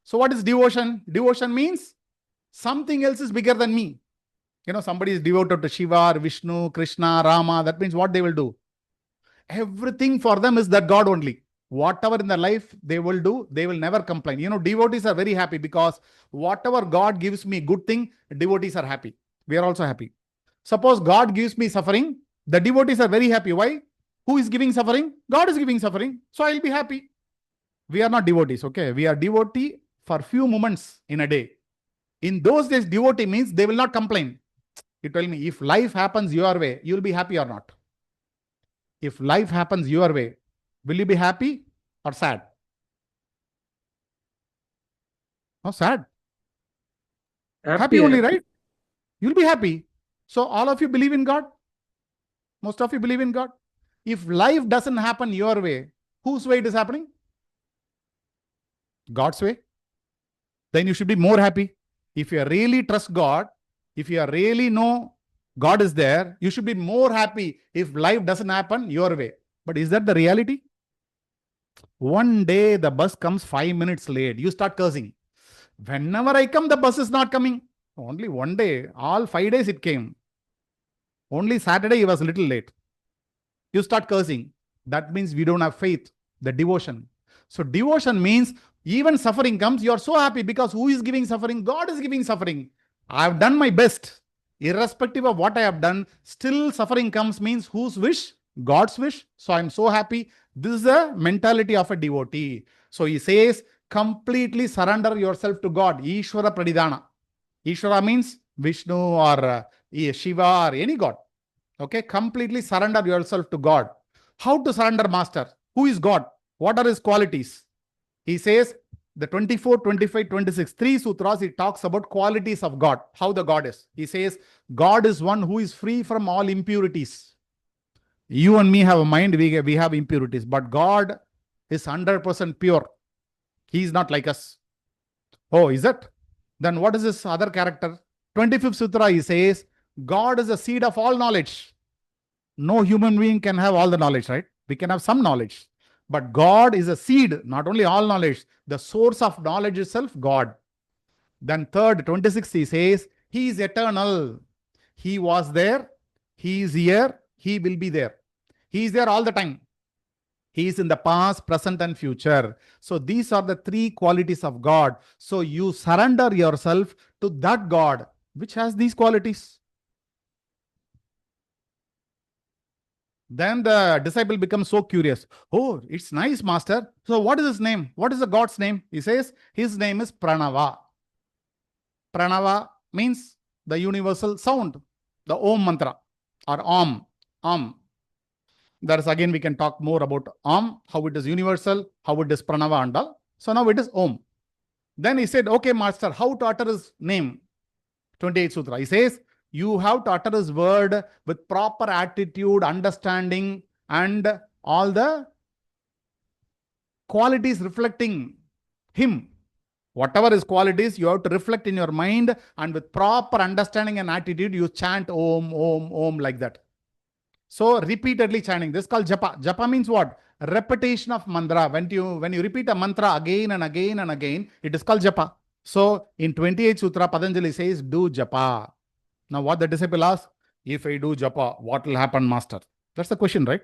So what is devotion? Devotion means something else is bigger than me. Somebody is devoted to Shiva or Vishnu, Krishna, Rama. That means what they will do? Everything for them is that God only. Whatever in their life they will do, they will never complain. Devotees are very happy because whatever God gives me good thing, devotees are happy. We are also happy. Suppose God gives me suffering, the devotees are very happy. Why? Who is giving suffering? God is giving suffering. So I'll be happy. We are not devotees, okay? We are devotee for few moments in a day. In those days, devotee means they will not complain. You tell me, if life happens your way, you will be happy or not? If life happens your way, will you be happy or sad? No, sad. Happy only, right? You'll be happy. So all of you believe in God? Most of you believe in God? If life doesn't happen your way, whose way it is happening? God's way. Then you should be more happy. If you really trust God, if you really know God is there, you should be more happy if life doesn't happen your way. But is that the reality? One day the bus comes 5 minutes late. You start cursing. Whenever I come, the bus is not coming. Only one day. All 5 days it came. Only Saturday he was a little late. You start cursing. That means we don't have faith, the devotion. So devotion means even suffering comes, you are so happy because who is giving suffering? God is giving suffering. I have done my best. Irrespective of what I have done, still suffering comes means whose wish? God's wish. So I'm so happy. This is the mentality of a devotee. So he says, completely surrender yourself to God. Ishvara Pradidhana. Ishvara means Vishnu or Shiva or any God. Okay, completely surrender yourself to God. How to surrender, master? Who is God? What are his qualities? He says, the 24, 25, 26, 3 sutras, he talks about qualities of God, how the God is. He says, God is one who is free from all impurities. You and me have a mind, we have impurities, but God is 100% pure. He is not like us. Oh, is it? Then what is this other character? 25th sutra, he says, God is the seed of all knowledge. No human being can have all the knowledge, right? We can have some knowledge. But God is a seed, not only all knowledge. The source of knowledge itself, God. Then third, 26th, he says, he is eternal. He was there. He is here. He will be there. He is there all the time. He is in the past, present, and future. So these are the 3 qualities of God. So you surrender yourself to that God, which has these qualities. Then the disciple becomes so curious. Oh, it's nice, master. So what is his name? What is the God's name? He says, his name is Pranava. Pranava means the universal sound, the Om mantra or Om. Om. That is again, we can talk more about Om, how it is universal, how it is Pranava and all. So now it is Om. Then he said, okay, master, how to utter his name? 28th Sutra. He says, you have to utter his word with proper attitude, understanding, and all the qualities reflecting him. Whatever his qualities, you have to reflect in your mind, and with proper understanding and attitude, you chant Om, Om, Om like that. So repeatedly chanting. This is called japa. Japa means what? Repetition of mantra. When you repeat a mantra again and again and again, it is called japa. So in 28th Sutra, Patanjali says, do japa. Now what the disciple asks, if I do japa, what will happen, master? That's the question, right?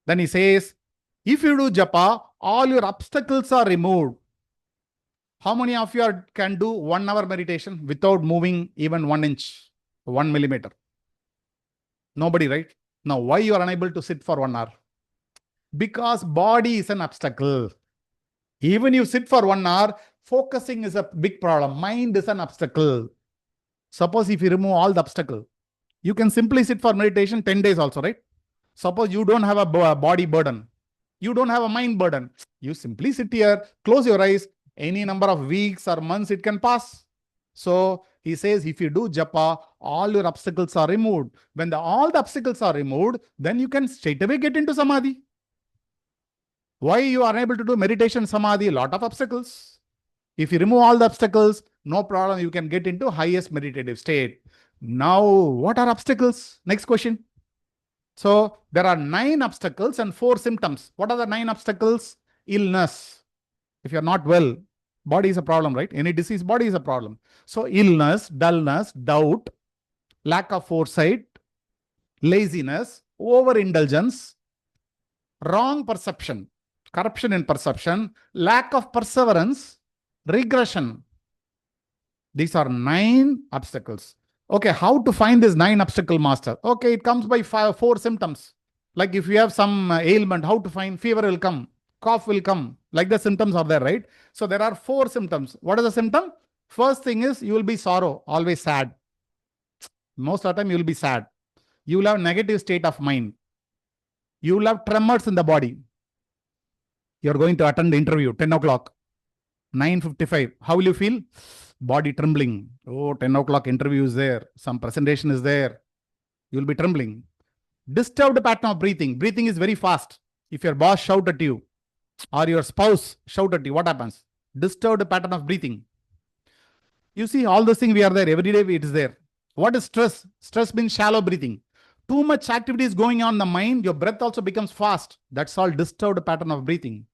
Then he says, if you do japa, all your obstacles are removed. How many of you can do 1 hour meditation without moving even 1 inch, 1 millimeter? Nobody, right? Now, why you are unable to sit for 1 hour? Because body is an obstacle. Even you sit for 1 hour, focusing is a big problem. Mind is an obstacle. Suppose if you remove all the obstacle, you can simply sit for meditation 10 days also, right? Suppose you don't have a body burden. You don't have a mind burden. You simply sit here, close your eyes. Any number of weeks or months, it can pass. So he says, if you do japa, all your obstacles are removed. When all the obstacles are removed, then you can straight away get into samadhi. Why you are unable to do meditation samadhi? A lot of obstacles. If you remove all the obstacles, no problem, you can get into highest meditative state. Now, what are obstacles? Next question. So there are 9 obstacles and 4 symptoms. What are the 9 obstacles? Illness. If you're not well, body is a problem, right? Any disease, body is a problem. So illness, dullness, doubt, lack of foresight, laziness, overindulgence, wrong perception, corruption in perception, lack of perseverance, regression. These are 9 obstacles. Okay, how to find this 9 obstacle, master? Okay, it comes by 4 symptoms. Like if you have some ailment, how to find? Fever will come, cough will come. Like the symptoms are there, right? So there are 4 symptoms. What is the symptom? First thing is you will be sorrow, always sad. Most of the time you will be sad. You will have negative state of mind. You will have tremors in the body. You are going to attend the interview, 10 o'clock, 9:55. How will you feel? Body trembling. Oh, 10 o'clock interview is there. Some presentation is there. You will be trembling. Disturbed pattern of breathing. Breathing is very fast. If your boss shout at you or your spouse shout at you, what happens? Disturbed pattern of breathing. You see, all those things we are there. Every day it is there. What is stress? Stress means shallow breathing. Too much activity is going on in the mind. Your breath also becomes fast. That's all disturbed pattern of breathing.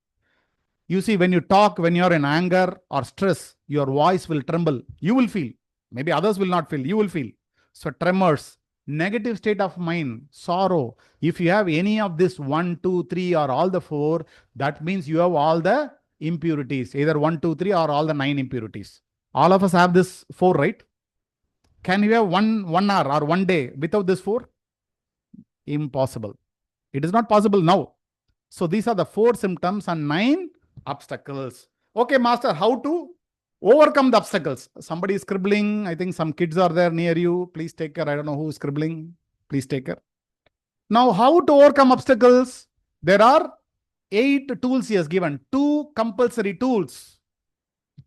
You see, when you talk, when you're in anger or stress, your voice will tremble. You will feel. Maybe others will not feel. You will feel. So tremors, negative state of mind, sorrow. If you have any of this 1, 2, 3 or all the 4, that means you have all the impurities. Either 1, 2, 3 or all the 9 impurities. All of us have this 4, right? Can you have one hour or 1 day without this 4? Impossible. It is not possible now. So these are the 4 symptoms and 9 obstacles. Okay, master, how to overcome the obstacles? Somebody is scribbling. I think some kids are there near you. Please take care. I don't know who is scribbling. Please take care. Now, how to overcome obstacles? There are 8 tools he has given. 2 compulsory tools.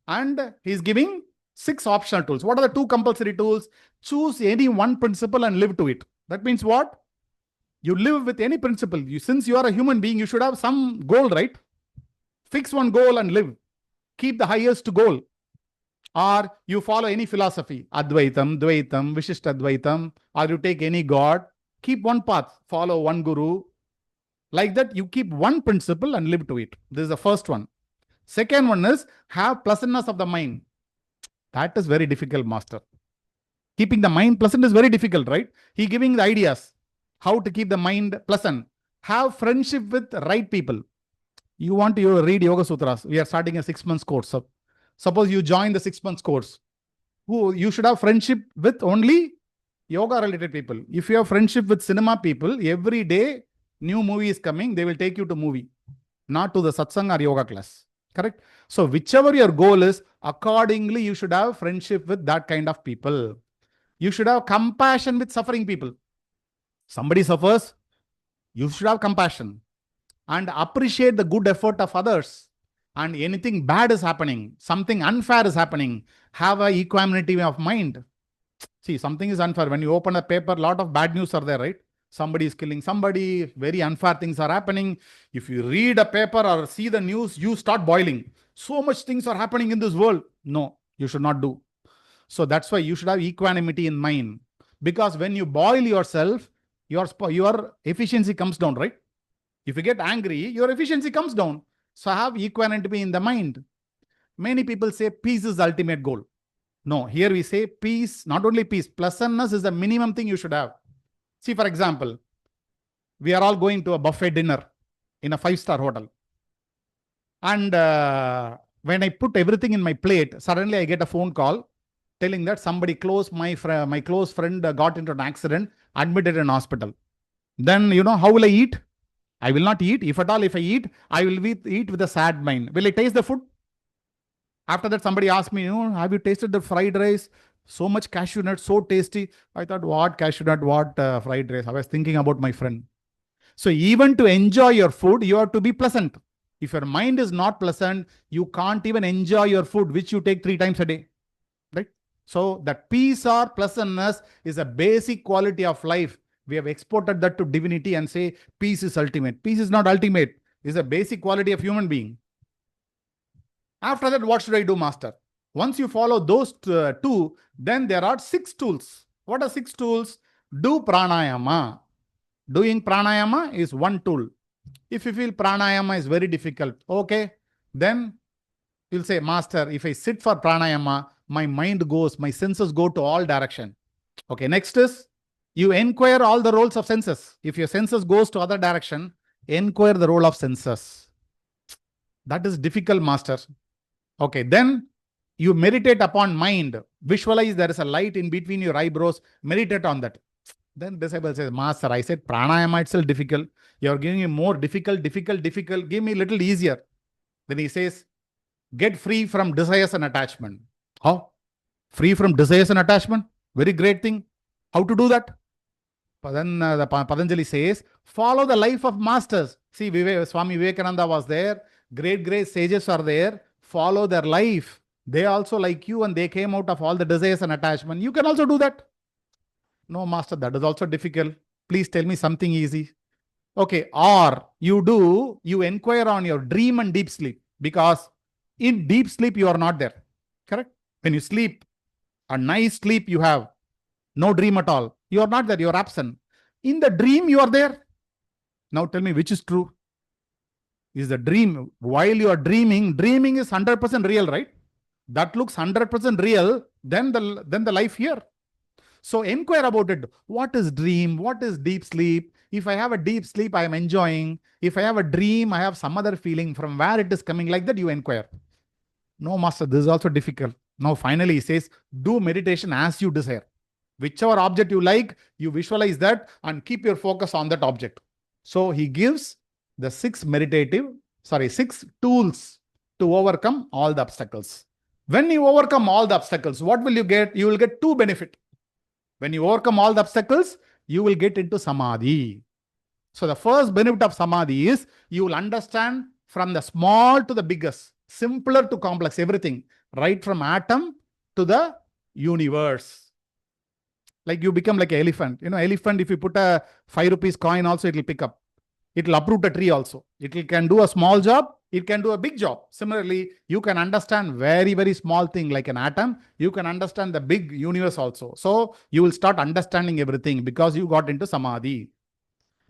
And he is giving 6 optional tools. What are the 2 compulsory tools? Choose any one principle and live to it. That means what? You live with any principle. Since you are a human being, you should have some goal, right? Fix one goal and live. Keep the highest goal. Or you follow any philosophy. Advaitam, Dvaitam, Vishishtadvaitam. Or you take any god. Keep one path. Follow one guru. Like that, you keep one principle and live to it. This is the first one. Second one is have pleasantness of the mind. That is very difficult, master. Keeping the mind pleasant is very difficult, right? He giving the ideas. How to keep the mind pleasant. Have friendship with right people. You want to read Yoga Sutras. We are starting a 6 months course. So suppose you join the 6 months course. You should have friendship with only yoga related people. If you have friendship with cinema people, every day new movie is coming, they will take you to movie, not to the satsang or yoga class. Correct? So whichever your goal is, accordingly you should have friendship with that kind of people. You should have compassion with suffering people. Somebody suffers, you should have compassion and appreciate the good effort of others. And anything bad is happening, something unfair is happening, have a equanimity of mind. See, something is unfair. When you open a paper, a lot of bad news are there, right? Somebody is killing somebody, very unfair things are happening. If you read a paper or see the news, you start boiling. So much things are happening in this world. No, you should not do. So that's why you should have equanimity in mind. Because when you boil yourself, your efficiency comes down, right? If you get angry, your efficiency comes down. So have equanimity in the mind. Many people say peace is the ultimate goal. No, here we say peace, not only peace, pleasantness is the minimum thing you should have. See, for example, we are all going to a buffet dinner in a 5-star hotel. And when I put everything in my plate, suddenly I get a phone call telling that somebody close, my close friend got into an accident, admitted in hospital. Then, how will I eat? I will not eat. If at all, if I eat, I will eat with a sad mind. Will I taste the food? After that, somebody asked me, have you tasted the fried rice? So much cashew nut, so tasty. I thought, what cashew nut, what fried rice? I was thinking about my friend. So even to enjoy your food, you have to be pleasant. If your mind is not pleasant, you can't even enjoy your food, which you take 3 times a day. Right? So that peace or pleasantness is a basic quality of life. We have exported that to divinity and say peace is ultimate. Peace is not ultimate. It's a basic quality of human being. After that, what should I do, master? Once you follow those two, then there are 6 tools. What are 6 tools? Do pranayama. Doing pranayama is one tool. If you feel pranayama is very difficult, okay, then you'll say, master, if I sit for pranayama, my mind goes, my senses go to all direction. Okay, next is you inquire all the roles of senses. If your senses goes to other direction, inquire the role of senses. That is difficult, master. Okay, then you meditate upon mind. Visualize there is a light in between your eyebrows. Meditate on that. Then disciple says, master, I said pranayama itself difficult. You are giving me more difficult. Give me a little easier. Then he says, get free from desires and attachment. How? Free from desires and attachment? Very great thing. How to do that? Then the Patanjali says, follow the life of masters. See, Swami Vivekananda was there. Great sages are there. Follow their life. They also like you and they came out of all the desires and attachment. You can also do that. No, master, that is also difficult. Please tell me something easy. Okay, or you inquire on your dream and deep sleep, because in deep sleep you are not there. Correct? When you sleep, a nice sleep you have, no dream at all. You are not there, you are absent. In the dream you are there. Now tell me which is true. Is the dream, while you are dreaming is 100% real, right? That looks 100% real, then the life here. So inquire about it. What is dream? What is deep sleep? If I have a deep sleep, I am enjoying. If I have a dream, I have some other feeling. From where it is coming, like that, you inquire. No, master, this is also difficult. Now, finally, he says, do meditation as you desire. Whichever object you like, you visualize that and keep your focus on that object. So he gives the 6 tools to overcome all the obstacles. When you overcome all the obstacles, what will you get? You will get 2 benefits. When you overcome all the obstacles, you will get into Samadhi. So the first benefit of Samadhi is you will understand from the small to the biggest, simpler to complex, everything, right from atom to the universe. Like you become like an elephant. You know, elephant, if you put a 5 rupees coin also, it will pick up. It will uproot a tree also. It can do a small job. It can do a big job. Similarly, you can understand very small thing like an atom. You can understand the big universe also. So you will start understanding everything because you got into Samadhi.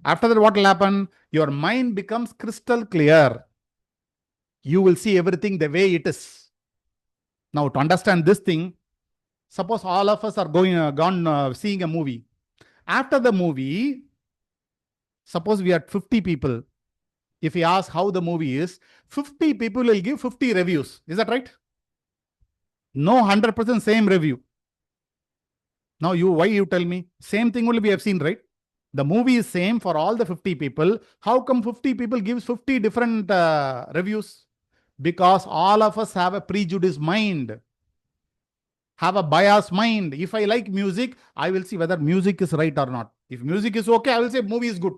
After that, what will happen? Your mind becomes crystal clear. You will see everything the way it is. Now, to understand this thing, suppose all of us are seeing a movie. After the movie, suppose we are 50 people. If we ask how the movie is, 50 people will give 50 reviews. Is that right? No 100% same review. Now, why you tell me? Same thing only we have seen, right? The movie is same for all the 50 people. How come 50 people gives 50 different reviews? Because all of us have a prejudiced mind, have a biased mind. If I like music, I will see whether music is right or not. If music is okay, I will say movie is good.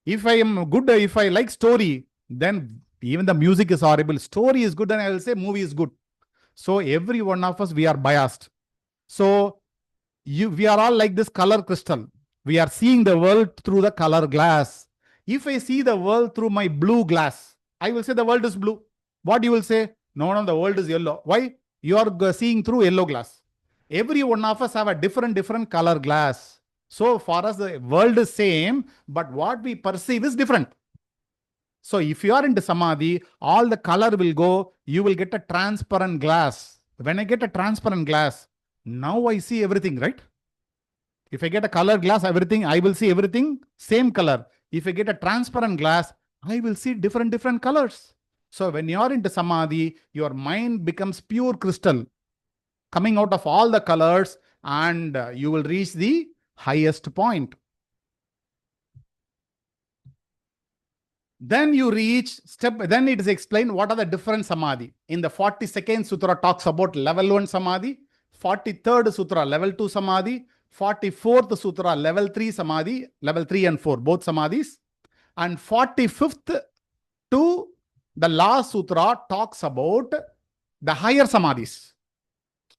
If I like story, then even the music is horrible. Story is good and I will say movie is good. So every one of us, we are biased. So we are all like this color crystal. We are seeing the world through the color glass. If I see the world through my blue glass, I will say the world is blue. What you will say? No, the world is yellow. Why? You are seeing through yellow glass. Every one of us have a different color glass. So for us, the world is same, but what we perceive is different. So if you are into Samadhi, all the color will go. You will get a transparent glass. When I get a transparent glass, now I see everything, right? If I get a color glass, I will see everything same color. If I get a transparent glass, I will see different colors. So when you are into Samadhi, your mind becomes pure crystal, coming out of all the colors, and you will reach the highest point. Then you reach then it is explained what are the different Samadhi. In the 42nd Sutra talks about level 1 Samadhi, 43rd Sutra level 2 Samadhi, 44th Sutra level 3 Samadhi, level 3 and 4, both Samadhis, and 45th to the last Sutra talks about the higher Samadhis,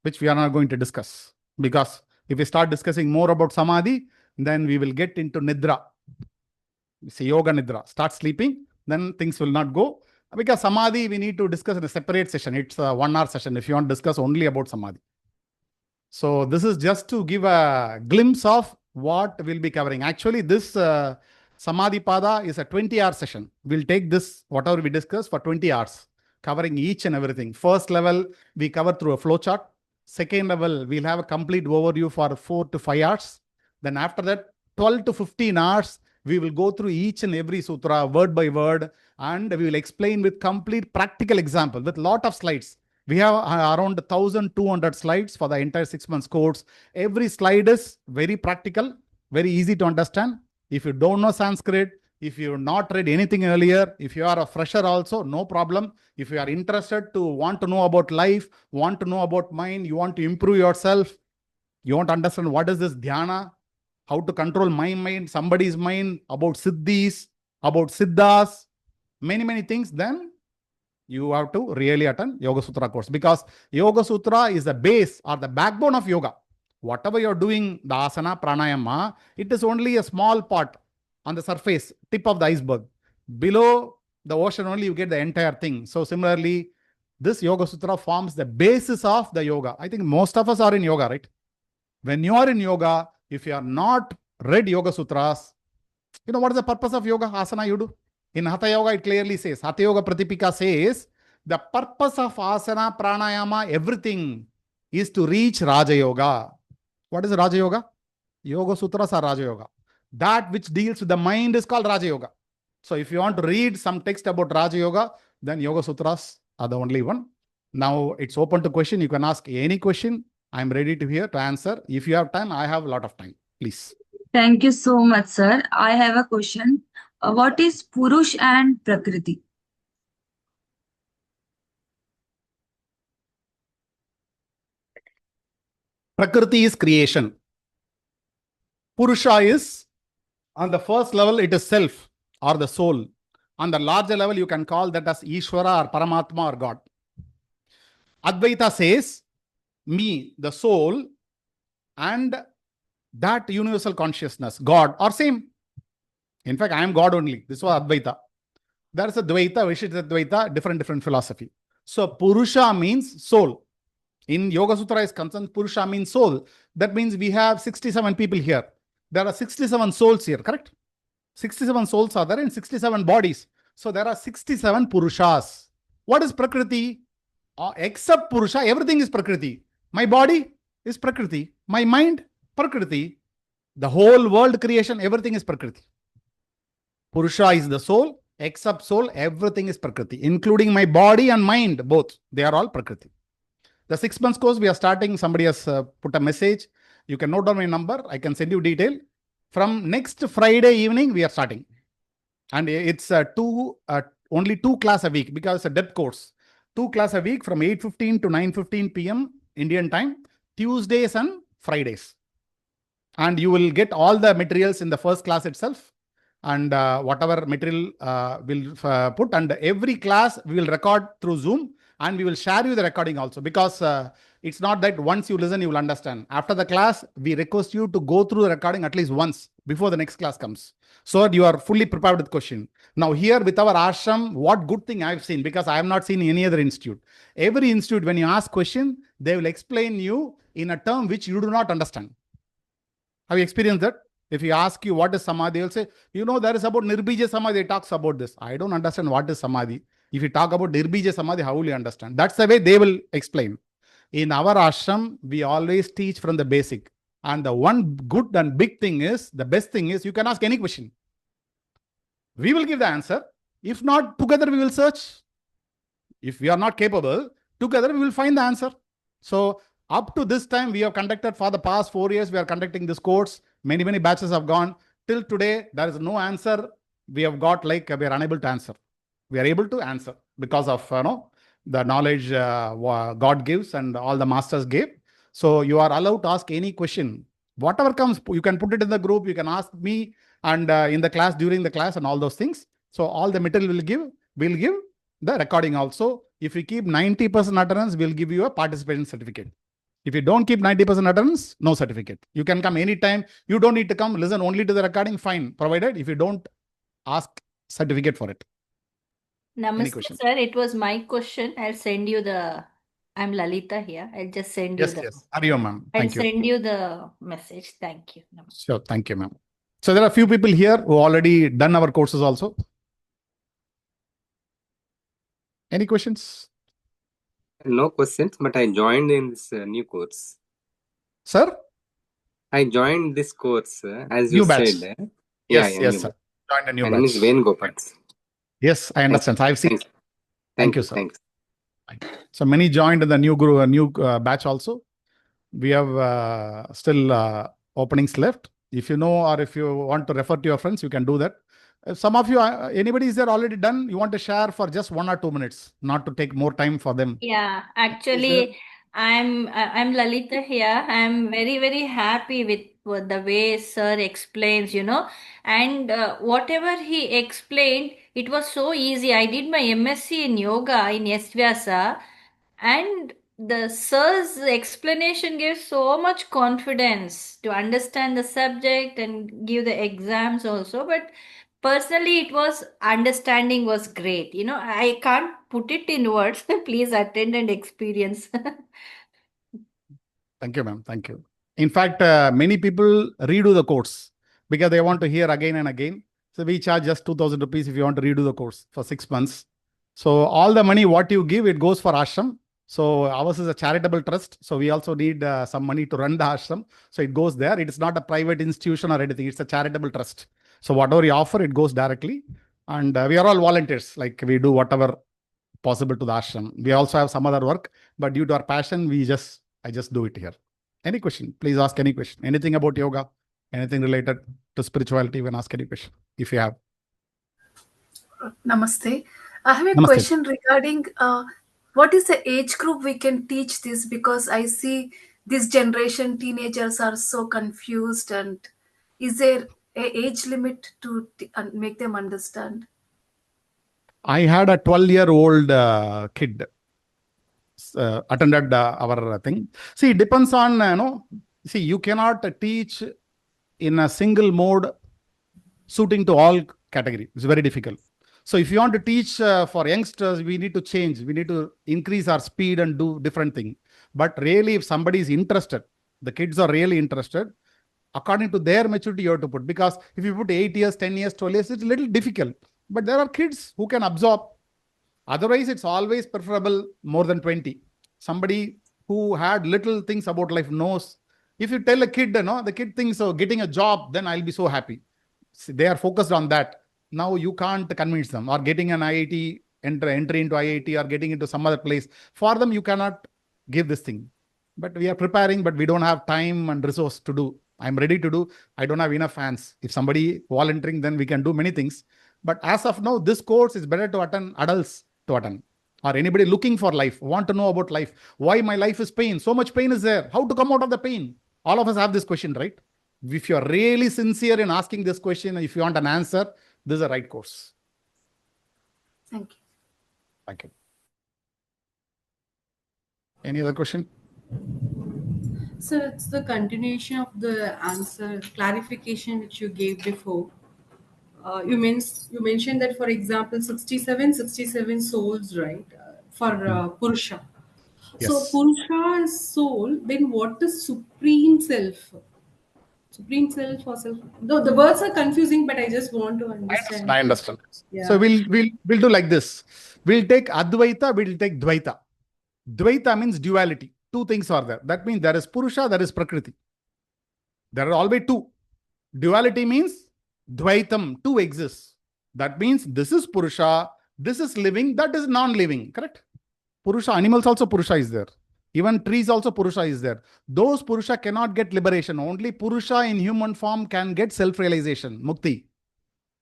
which we are not going to discuss, because if we start discussing more about Samadhi, then we will get into Nidra. Say Yoga Nidra. Start sleeping, then things will not go. Because Samadhi, we need to discuss in a separate session. It's a 1 hour session if you want to discuss only about Samadhi. So this is just to give a glimpse of what we'll be covering. Actually, this Samadhi Pada is a 20-hour session. We'll take this, whatever we discuss, for 20 hours, covering each and everything. First level, we cover through a flowchart. Second level, we'll have a complete overview for 4 to 5 hours. Then after that, 12 to 15 hours, we will go through each and every sutra, word by word, and we will explain with complete practical example, with lot of slides. We have around 1,200 slides for the entire 6 months course. Every slide is very practical, very easy to understand. If you don't know Sanskrit, if you have not read anything earlier, if you are a fresher also, no problem. If you are interested to want to know about life, want to know about mind, you want to improve yourself, you want to understand what is this dhyana, how to control my mind, somebody's mind, about siddhis, about siddhas, many things, then you have to really attend Yoga Sutra course, because Yoga Sutra is the base or the backbone of yoga. Whatever you're doing, the asana, pranayama, it is only a small part on the surface, tip of the iceberg. Below the ocean only you get the entire thing. So similarly, this Yoga Sutra forms the basis of the yoga. I think most of us are in yoga, right? When you are in yoga, if you are not read Yoga Sutras, you know what is the purpose of yoga, asana you do? In Hatha Yoga, it clearly says, Hatha Yoga Pratipika says, the purpose of asana, pranayama, everything is to reach Raja Yoga. What is Raja Yoga? Yoga Sutras are Raja Yoga. That which deals with the mind is called Raja Yoga. So if you want to read some text about Raja Yoga, then Yoga Sutras are the only one. Now it's open to question. You can ask any question. I'm ready to hear, to answer. If you have time, I have a lot of time. Please. Thank you so much, sir. I have a question. What is Purush and Prakriti? Prakriti is creation. Purusha is, on the first level, it is self or the soul. On the larger level, you can call that as Ishvara or Paramatma or God. Advaita says, me, the soul, and that universal consciousness, God, are same. In fact, I am God only. This was Advaita. There is a Dvaita, Vishishta Dvaita, different philosophy. So Purusha means soul. In Yoga Sutra is concerned, Purusha means soul. That means we have 67 people here. There are 67 souls here, correct? 67 souls are there in 67 bodies. So there are 67 Purushas. What is Prakriti? Except Purusha, everything is Prakriti. My body is Prakriti. My mind, Prakriti. The whole world creation, everything is Prakriti. Purusha is the soul. Except soul, everything is Prakriti, including my body and mind, both. They are all Prakriti. The 6 months course, we are starting. Somebody has put a message. You can note down my number. I can send you detail. From next Friday evening, we are starting. And it's only 2 class a week, because it's a depth course. 2 class a week from 8:15 to 9:15 p.m. Indian time, Tuesdays and Fridays. And you will get all the materials in the first class itself. And whatever material we'll put, and every class we will record through Zoom, and we will share you the recording also, because it's not that once you listen, you will understand. After the class, we request you to go through the recording at least once before the next class comes, so that you are fully prepared with question. Now here with our ashram, what good thing I've seen, because I have not seen any other institute. Every institute, when you ask question, they will explain you in a term which you do not understand. Have you experienced that? If you ask you what is Samadhi, they'll say, you know, there is about Nirbija Samadhi, it talks about this. I don't understand what is Samadhi. If you talk about Nirbija Samadhi, how will you understand? That's the way they will explain. In our ashram, we always teach from the basic. And the one good and big thing is, the best thing is, you can ask any question. We will give the answer. If not, together we will search. If we are not capable, together we will find the answer. So up to this time, we have conducted for the past 4 years, we are conducting this course. Many batches have gone. Till today, there is no answer. We have got we are unable to answer. We are able to answer because of the knowledge God gives and all the masters gave. So you are allowed to ask any question. Whatever comes, you can put it in the group. You can ask me and in the class, during the class, and all those things. So all the material we'll give the recording also. If you keep 90% attendance, we'll give you a participation certificate. If you don't keep 90% attendance, no certificate. You can come anytime. You don't need to come, listen only to the recording, fine. Provided if you don't ask certificate for it. Namaste, question? sir. It was my question. I'll send you the. I'm Lalita here. I'll just send you Yes, the. yes. Hariom, ma'am. I'll Thank you. send you the message. Thank you. Namaste. Sure. Thank you, ma'am. So there are a few people here who already done our courses also. Any questions? No questions, but I joined in this new course. Sir? I joined this course as New you batch. said. Yes, Yeah, yes, new sir. batch. Joined a new My name is batch. Venugopal. Yes, I understand. I've seen. Thank you, sir. thanks. So many joined in the new group, new batch also. We have still openings left. If you know, or if you want to refer to your friends, you can do that. Some of you, anybody is there already done? You want to share for just 1 or 2 minutes, not to take more time for them. Yeah, actually, I'm Lalita here. I'm very, very happy with the way sir explains, and whatever he explained, it was so easy. I did my MSc in yoga in SVyasa, and the sir's explanation gave so much confidence to understand the subject and give the exams also. But personally, it was understanding was great. I can't put it in words. Please attend and experience. Thank you, ma'am. Thank you. In fact, many people redo the course because they want to hear again and again. So we charge just 2,000 rupees if you want to redo the course for 6 months. So all the money what you give, it goes for ashram. So ours is a charitable trust. So we also need some money to run the ashram. So it goes there. It is not a private institution or anything. It's a charitable trust. So whatever you offer, it goes directly. And we are all volunteers. Like we do whatever possible to the ashram. We also have some other work, but due to our passion, I just do it here. Any question? Please ask any question. Anything about yoga, anything related to spirituality, you can ask any question if you have. Namaste. I have a Namaste. question regarding what is the age group we can teach this, because I see this generation teenagers are so confused, and is there a age limit to make them understand? I had a 12-year-old kid attended our thing. See, it depends on, see, you cannot teach in a single mode suiting to all category. It's very difficult. So if you want to teach for youngsters, we need to change. We need to increase our speed and do different thing. But really, if somebody is interested, the kids are really interested, according to their maturity, you have to put. Because if you put 8 years, 10 years, 12 years, it's a little difficult. But there are kids who can absorb. Otherwise, it's always preferable more than 20. Somebody who had little things about life knows. If you tell a kid, the kid thinks, oh, getting a job, then I'll be so happy. See, they are focused on that. Now you can't convince them, or getting an IIT, entry into IIT, or getting into some other place. For them, you cannot give this thing. But we are preparing, but we don't have time and resource to do. I'm ready to do. I don't have enough hands. If somebody volunteering, then we can do many things. But as of now, this course is better to attend adults to attend. Or anybody looking for life, want to know about life. Why my life is pain? So much pain is there. How to come out of the pain? All of us have this question, right? If you're really sincere in asking this question, if you want an answer, this is the right course. Thank you. Thank you. Any other question? So it's the continuation of the answer clarification which you gave before. You mentioned that, for example, 67 souls, right? For Purusha. So Yes. Purusha is soul. Then what is Supreme Self? Supreme Self or self? Though the words are confusing, but I just want to understand. I understand. Yeah. So we'll do like this. We'll take Advaita, we'll take Dvaita. Dvaita means duality. Two things are there. That means there is Purusha, there is Prakriti. There are always two. Duality means Dvaitam, two exists. That means this is Purusha, this is living, that is non-living. Correct? Purusha, animals also Purusha is there. Even trees also Purusha is there. Those Purusha cannot get liberation. Only Purusha in human form can get self-realization, Mukti.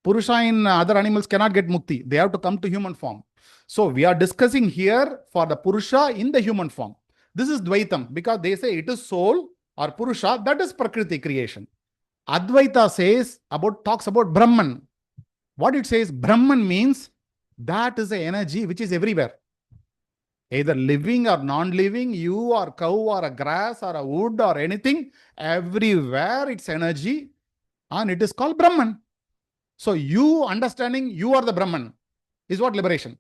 Purusha in other animals cannot get Mukti. They have to come to human form. So we are discussing here for the Purusha in the human form. This is Dvaitam because they say it is soul or Purusha, that is Prakriti creation. Advaita talks about Brahman. What it says, Brahman means that is the energy which is everywhere. Either living or non-living, you or cow or a grass or a wood or anything, everywhere it's energy and it is called Brahman. So you understanding you are the Brahman. is what liberation.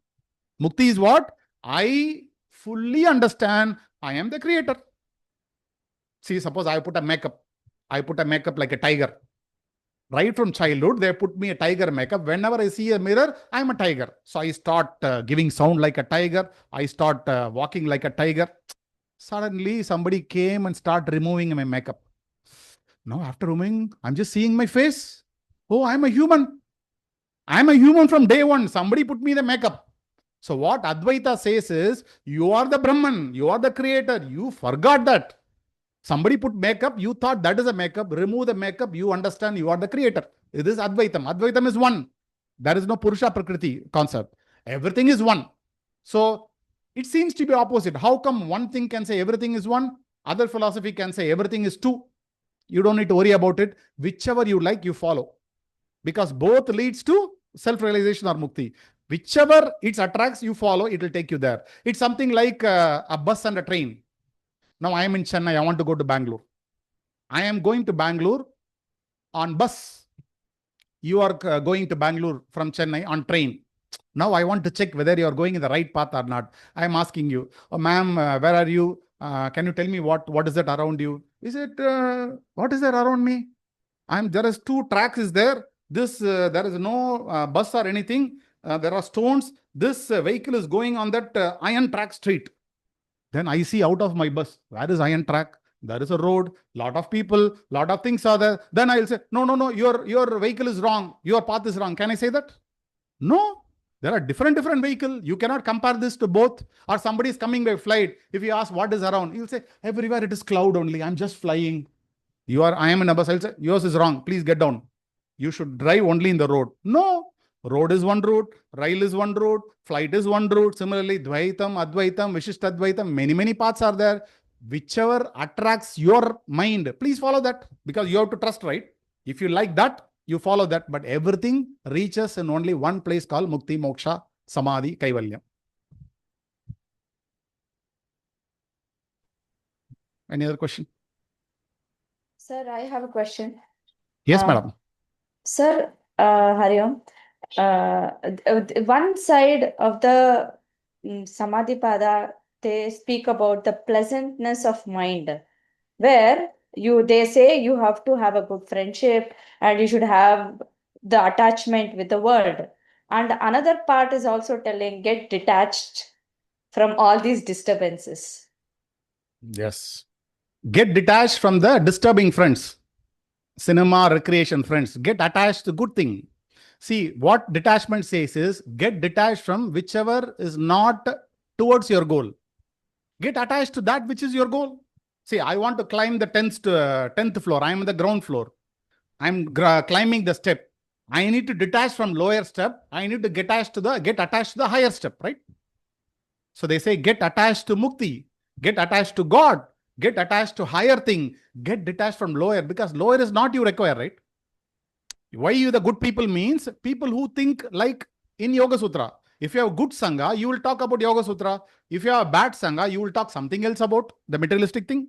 Mukti is what? I fully understand I am the creator. See, suppose I put a makeup. I put a makeup like a tiger. Right from childhood, they put me a tiger makeup. Whenever I see a mirror, I'm a tiger. So I start giving sound like a tiger. I start walking like a tiger. Suddenly, somebody came and start removing my makeup. Now, after removing, I'm just seeing my face. Oh, I'm a human. I'm a human from day one. Somebody put me the makeup. So what Advaita says is, you are the Brahman. You are the creator. You forgot that. Somebody put makeup, you thought that is a makeup, remove the makeup, you understand you are the creator. It is Advaitam. Advaitam is one. There is no Purusha Prakriti concept. Everything is one. So it seems to be opposite. How come one thing can say everything is one? Other philosophy can say everything is two. You don't need to worry about it. Whichever you like, you follow. Because both leads to self-realization or mukti. Whichever it attracts, you follow, it will take you there. It's something like a bus and a train. Now I am in Chennai, I want to go to Bangalore. I am going to Bangalore on bus. You are going to Bangalore from Chennai on train. Now I want to check whether you are going in the right path or not. I am asking you, oh, ma'am, where are you? Can you tell me what is that around you? Is it, what is there around me? There is 2 tracks is there. There is no bus or anything. There are stones. This vehicle is going on that iron track street. Then I see out of my bus, where is iron track? There is a road, lot of people, lot of things are there. Then I'll say, no, your vehicle is wrong. Your path is wrong. Can I say that? No. There are different vehicles. You cannot compare this to both. Or somebody is coming by flight. If you ask what is around, he'll say, everywhere it is cloud only. I'm just flying. I am in a bus. I'll say, yours is wrong. Please get down. You should drive only in the road. No. Road is one route, rail is one route, flight is one route. Similarly, Dvaitam, Advaitam, Vishishtadvaitam, many paths are there. Whichever attracts your mind, please follow that, because you have to trust, right? If you like that, you follow that. But everything reaches in only one place called Mukti, Moksha, Samadhi, Kaivalya. Any other question? Sir, I have a question. Yes, madam. Sir, Hari Om. One side of the Samadhi Pada, they speak about the pleasantness of mind, where they say you have to have a good friendship and you should have the attachment with the world. And another part is also telling get detached from all these disturbances. Yes. Get detached from the disturbing friends. Cinema, recreation friends. Get attached to good thing. See, what detachment says is, get detached from whichever is not towards your goal. Get attached to that which is your goal. See, I want to climb the 10th floor. I am on the ground floor. I'm climbing the step. I need to detach from lower step. I need to get attached to the higher step, right? So they say, get attached to mukti. Get attached to God. Get attached to higher thing. Get detached from lower, because lower is not you require, right? Why you the good people means people who think like in Yoga Sutra. If you have good Sangha, you will talk about Yoga Sutra. If you have a bad Sangha, you will talk something else about the materialistic thing.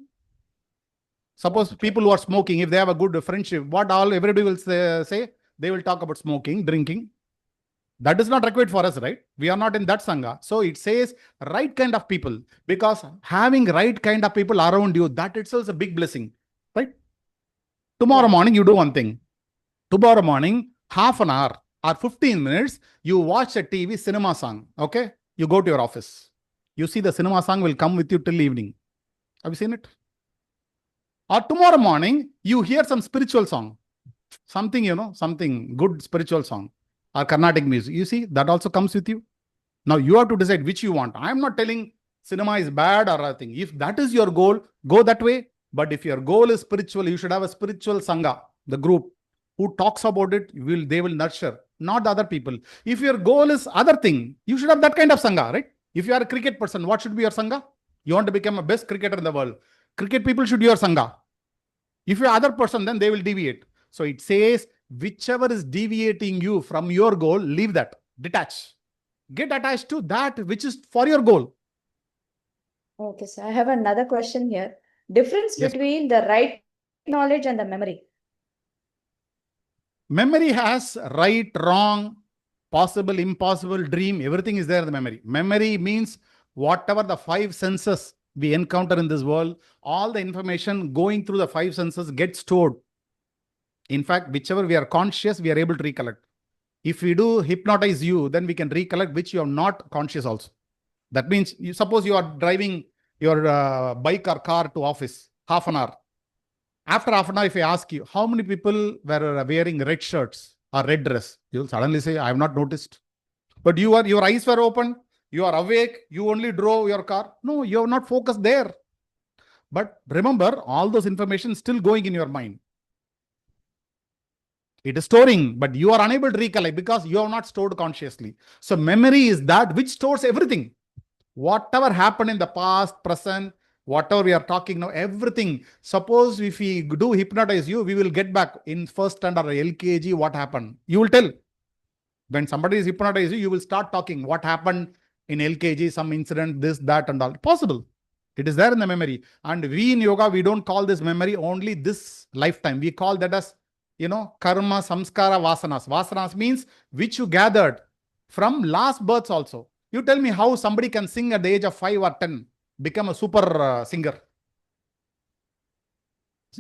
Suppose people who are smoking, if they have a good friendship, everybody will say? They will talk about smoking, drinking. That is not required for us, right? We are not in that Sangha. So it says right kind of people, because having right kind of people around you, that itself is a big blessing, right? Tomorrow morning, you do one thing. Tomorrow morning, half an hour or 15 minutes, you watch a TV cinema song. Okay? You go to your office. You see the cinema song will come with you till evening. Have you seen it? Or tomorrow morning, you hear some spiritual song. Something good spiritual song. Or Carnatic music. You see, that also comes with you. Now you have to decide which you want. I am not telling cinema is bad or anything. If that is your goal, go that way. But if your goal is spiritual, you should have a spiritual Sangha, the group. Who talks about it, they will nurture, not the other people. If your goal is other thing, you should have that kind of Sangha, right? If you are a cricket person, what should be your Sangha? You want to become a best cricketer in the world. Cricket people should be your Sangha. If you are other person, then they will deviate. So it says, whichever is deviating you from your goal, leave that. Detach. Get attached to that which is for your goal. Okay, so I have another question here. Difference between the right knowledge and the memory. Memory has right, wrong, possible, impossible, dream, everything is there in the memory. Memory means whatever the five senses we encounter in this world, all the information going through the five senses gets stored. In fact, whichever we are conscious, we are able to recollect. If we do hypnotize you, then we can recollect which you are not conscious also. That means, suppose you are driving your bike or car to office, half an hour. After half an hour, if I ask you, how many people were wearing red shirts or red dress? You'll suddenly say, I have not noticed. But your eyes were open, you are awake, you only drove your car. No, you are not focused there. But remember, all those information still going in your mind. It is storing, but you are unable to recollect because you have not stored consciously. So memory is that which stores everything. Whatever happened in the past, present, whatever we are talking now, everything. Suppose if we do hypnotize you, we will get back in first standard or LKG what happened. You will tell. When somebody is hypnotized you will start talking what happened in LKG, some incident, this, that, and all. Possible. It is there in the memory. And we in yoga, we don't call this memory only this lifetime. We call that as, karma, samskara, vasanas. Vasanas means which you gathered from last births also. You tell me how somebody can sing at the age of 5 or 10, become a super singer.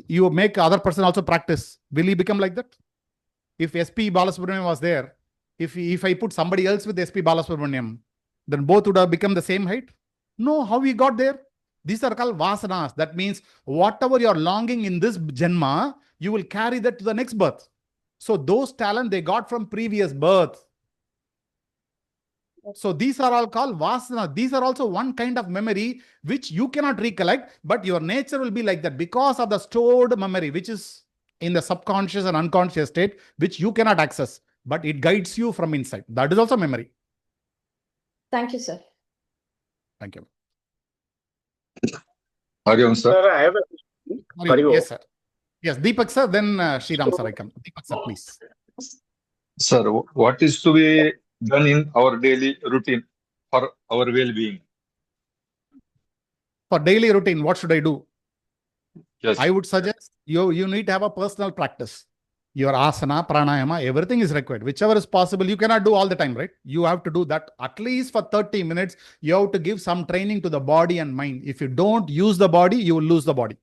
You make other person also practice. Will he become like that? If SP Balasubramaniam was there, if I put somebody else with SP Balasubramaniam, then both would have become the same height? No, how we got there? These are called vasanas. That means whatever you are longing in this janma, you will carry that to the next birth. So those talents they got from previous birth. So these are all called vasana. These are also one kind of memory which you cannot recollect, but your nature will be like that because of the stored memory, which is in the subconscious and unconscious state, which you cannot access, but it guides you from inside. That is also memory. Thank you, sir. Thank you. Hariom, sir. Sir, I have a question. Hariom. Yes, sir. Yes, Deepak sir, then Sriram sir, I come. Deepak sir, please. Sir, what is to be done in our daily routine for our well-being? For daily routine, what should I do? Yes. I would suggest you need to have a personal practice. Your asana, pranayama, everything is required. Whichever is possible, you cannot do all the time, right? You have to do that at least for 30 minutes. You have to give some training to the body and mind. If you don't use the body, you will lose the body.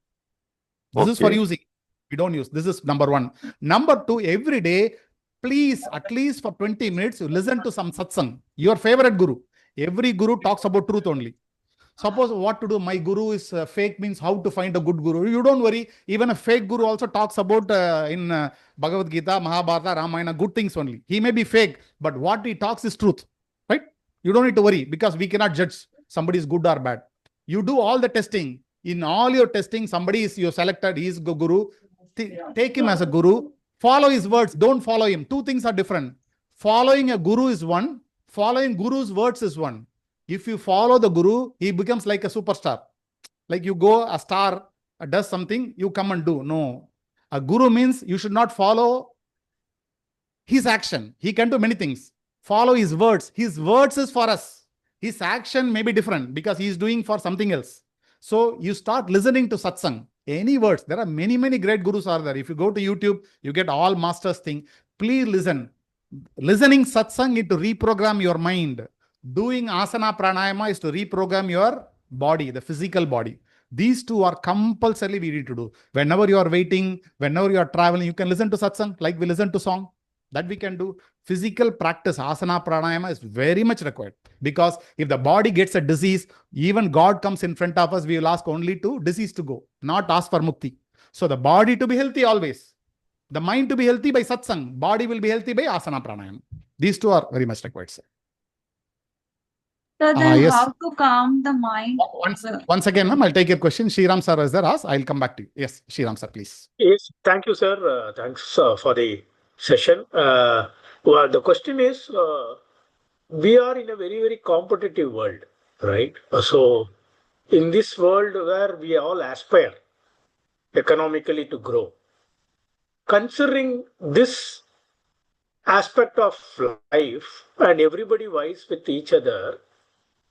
This is for using. You don't use. This is number one. Number two, every day, please, at least for 20 minutes, you listen to some satsang. Your favorite guru. Every guru talks about truth only. Suppose what to do, my guru is fake, means how to find a good guru. You don't worry. Even a fake guru also talks about in Bhagavad Gita, Mahabharata, Ramayana, good things only. He may be fake, but what he talks is truth. Right? You don't need to worry because we cannot judge somebody is good or bad. You do all the testing. In all your testing, somebody is you selected, he is guru. Take him as a guru. Follow his words. Don't follow him. Two things are different. Following a guru is one. Following guru's words is one. If you follow the guru, he becomes like a superstar. Like you go, a star does something, you come and do. No. A guru means you should not follow his action. He can do many things. Follow his words. His words is for us. His action may be different because he is doing for something else. So you start listening to satsang. Any words. There are many, many great gurus are there. If you go to YouTube, you get all masters thing. Please listen. Listening satsang is to reprogram your mind. Doing asana pranayama is to reprogram your body, the physical body. These two are compulsory we need to do. Whenever you are waiting, whenever you are traveling, you can listen to satsang like we listen to song. That we can do. Physical practice, asana pranayama is very much required. Because if the body gets a disease, even God comes in front of us, we will ask only to disease to go, not ask for mukti. So the body to be healthy always. The mind to be healthy by satsang. Body will be healthy by asana pranayama. These two are very much required, sir. So then Yes. how to calm the mind? Once again, ma'am, I'll take your question. Shriram sir is there. I'll come back to you. Yes, Shriram sir, please. Yes, thank you, sir. Thanks for the session. Well, the question is, we are in a very, very competitive world, right? So in this world where we all aspire economically to grow, considering this aspect of life and everybody wise with each other,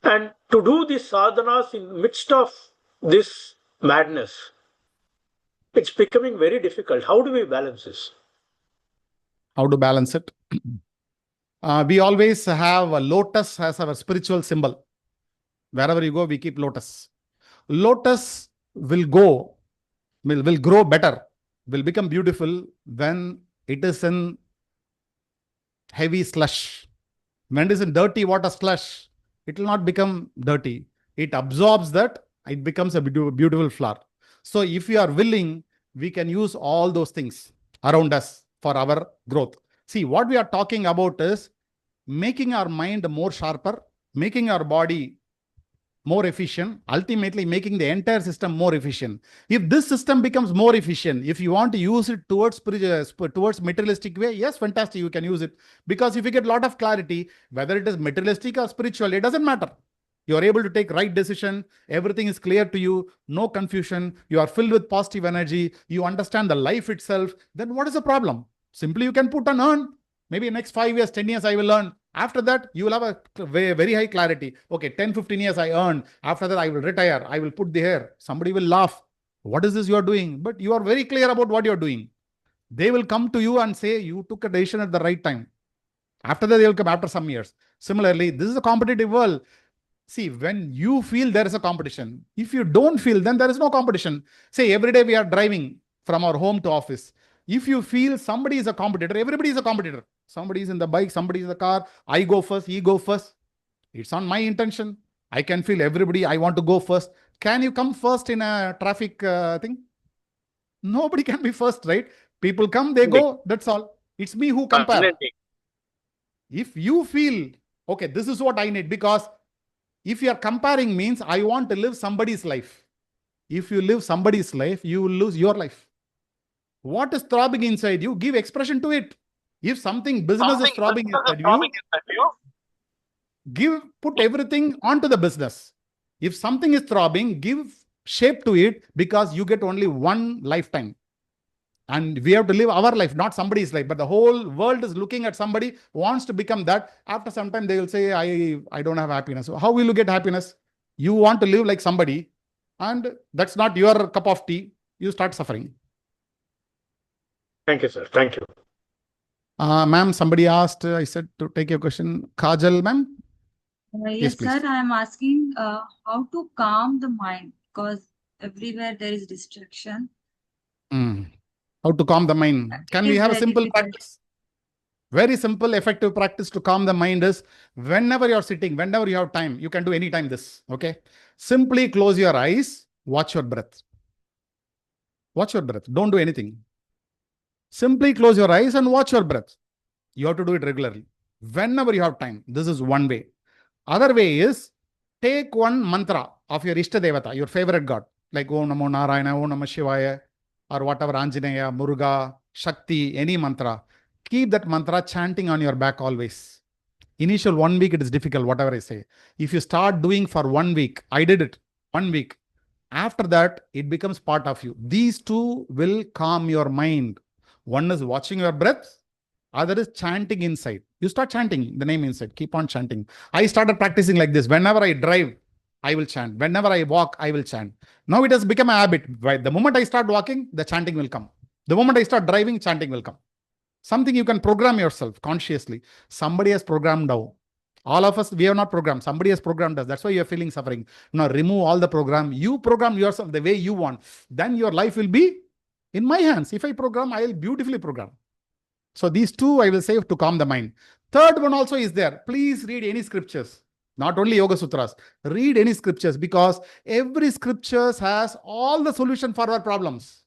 and to do these sadhanas in midst of this madness, it's becoming very difficult. How do we balance this? How to balance it? We always have a lotus as our spiritual symbol. Wherever you go, we keep lotus. Lotus will grow better, will become beautiful when it is in heavy slush. When it is in dirty water slush, it will not become dirty. It absorbs that, it becomes a beautiful flower. So if you are willing, we can use all those things around us for our growth. See, what we are talking about is making our mind more sharper, making our body more efficient, ultimately making the entire system more efficient. If this system becomes more efficient, if you want to use it towards materialistic way, yes, fantastic, you can use it. Because if you get a lot of clarity, whether it is materialistic or spiritual, it doesn't matter. You are able to take right decision. Everything is clear to you. No confusion. You are filled with positive energy. You understand the life itself. Then what is the problem? Simply you can put and earn. Maybe next 5 years, 10 years, I will learn. After that, you will have a very high clarity. Okay, 10, 15 years I earn. After that, I will retire. I will put the hair. Somebody will laugh. What is this you are doing? But you are very clear about what you are doing. They will come to you and say, you took a decision at the right time. After that, they will come after some years. Similarly, this is a competitive world. See, when you feel there is a competition, if you don't feel, then there is no competition. Say, every day we are driving from our home to office. If you feel somebody is a competitor, everybody is a competitor. Somebody is in the bike, somebody is in the car. I go first, he go first. It's on my intention. I can feel everybody, I want to go first. Can you come first in a traffic thing? Nobody can be first, right? People come, they go, that's all. It's me who compare. If you feel, okay, this is what I need, because if you are comparing means I want to live somebody's life. If you live somebody's life, you will lose your life. What is throbbing inside you? Give expression to it. If something business is throbbing inside you, put everything onto the business. If something is throbbing, give shape to it, because you get only one lifetime. And we have to live our life, not somebody's life. But the whole world is looking at somebody, wants to become that. After some time, they will say, I don't have happiness. So how will you get happiness? You want to live like somebody, and that's not your cup of tea. You start suffering. Thank you, sir. Thank you. Ma'am, somebody asked, I said to take your question. Kajal, ma'am? Yes, please. sir. I am asking how to calm the mind, because everywhere there is distraction. How to calm the mind? Can we have a simple practice? Very simple, effective practice to calm the mind is, whenever you're sitting, whenever you have time, you can do anytime this, okay? Simply close your eyes, watch your breath. Watch your breath. Don't do anything. Simply close your eyes and watch your breath. You have to do it regularly. Whenever you have time. This is one way. Other way is, take one mantra of your Ishta Devata, your favorite God, like Om Namo Narayana, Om Namah Shivaya, or whatever, Anjaneya, Muruga, Shakti, any mantra. Keep that mantra chanting on your back always. Initial 1 week, it is difficult, whatever I say. If you start doing for 1 week, I did it, 1 week. After that, it becomes part of you. These two will calm your mind. One is watching your breath. Other is chanting inside. You start chanting the name inside. Keep on chanting. I started practicing like this. Whenever I drive, I will chant. Whenever I walk, I will chant. Now it has become a habit. The moment I start walking, the chanting will come. The moment I start driving, chanting will come. Something you can program yourself consciously. Somebody has programmed now. All of us, we have not programmed. Somebody has programmed us. That's why you are feeling suffering. Now remove all the program. You program yourself the way you want. Then your life will be in my hands. If I program, I will beautifully program. So these two I will say to calm the mind. Third one also is there. Please read any scriptures. Not only Yoga Sutras. Read any scriptures, because every scriptures has all the solution for our problems.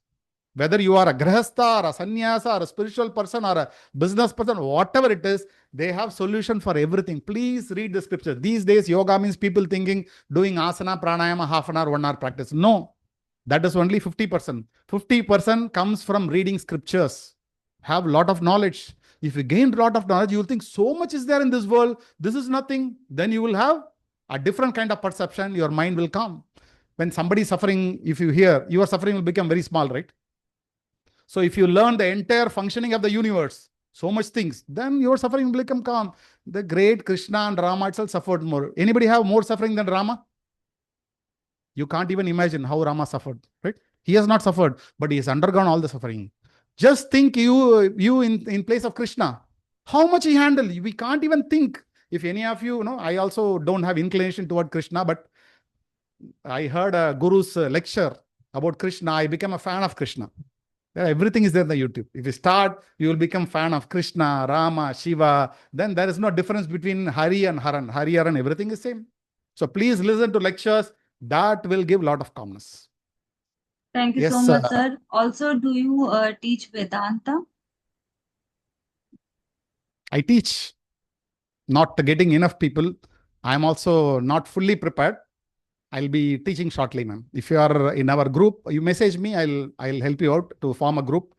Whether you are a grahastha or a sannyasa or a spiritual person or a business person, whatever it is, they have solution for everything. Please read the scriptures. These days, yoga means people thinking doing asana, pranayama, half an hour, 1 hour practice. No, that is only 50%. 50% comes from reading scriptures. Have a lot of knowledge. If you gain a lot of knowledge, you will think so much is there in this world. This is nothing. Then you will have a different kind of perception. Your mind will calm. When somebody is suffering, if you hear, your suffering will become very small, right? So if you learn the entire functioning of the universe, so much things, then your suffering will become calm. The great Krishna and Rama itself suffered more. Anybody have more suffering than Rama? You can't even imagine how Rama suffered, right? He has not suffered, but he has undergone all the suffering. Just think you in place of Krishna. How much he handled, we can't even think. If any of you, I also don't have inclination toward Krishna, but I heard a guru's lecture about Krishna. I became a fan of Krishna. Everything is there in the YouTube. If you start, you will become fan of Krishna, Rama, Shiva. Then there is no difference between Hari and Haran. Hari, Haran, everything is same. So please listen to lectures. That will give a lot of calmness. Thank you so much, sir. Also, do you teach Vedanta? I teach, not getting enough people. I'm also not fully prepared. I'll be teaching shortly, ma'am. If you are in our group, you message me. I'll help you out to form a group.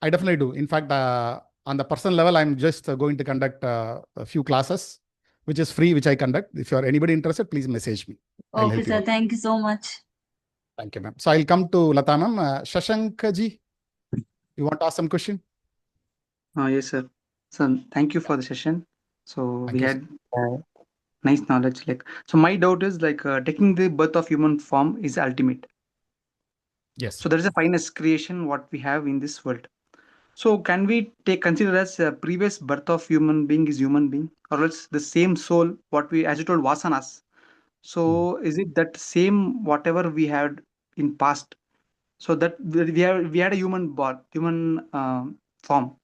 I definitely do. In fact, on the personal level, I'm just going to conduct a few classes, which is free, which I conduct. If you are anybody interested, please message me. I'll Okay, help you sir. out. Thank you so much. Thank you, ma'am. So I'll come to Lata, ma'am. Shashank ji, you want to ask some question? Yes, sir. So thank you for the session. So Thank we you, had nice knowledge. So my doubt is taking the birth of human form is ultimate. Yes. So there is a finest creation what we have in this world. So can we consider as a previous birth of human being is human being, or else the same soul what we, as you told, vasanas. So is it that same whatever we had in past? So that we had a human form.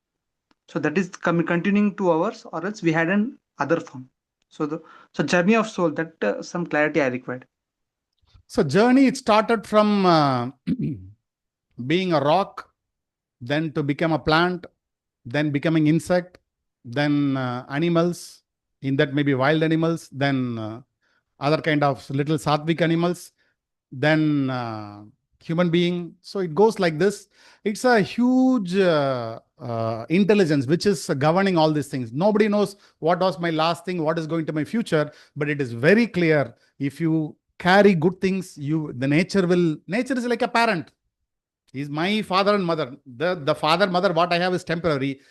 So that is continuing to ours, or else we had an other form. So journey of soul, that some clarity I required. So journey, it started from being a rock, then to become a plant, then becoming insect, then animals, in that maybe wild animals, then other kind of little sattvic animals, then human being. So it goes like this. It's a huge intelligence which is governing all these things. Nobody knows what was my last thing, what is going to my future, but it is very clear. If you carry good things, the nature is like a parent. He's my father and mother. The father, mother, what I have is temporary.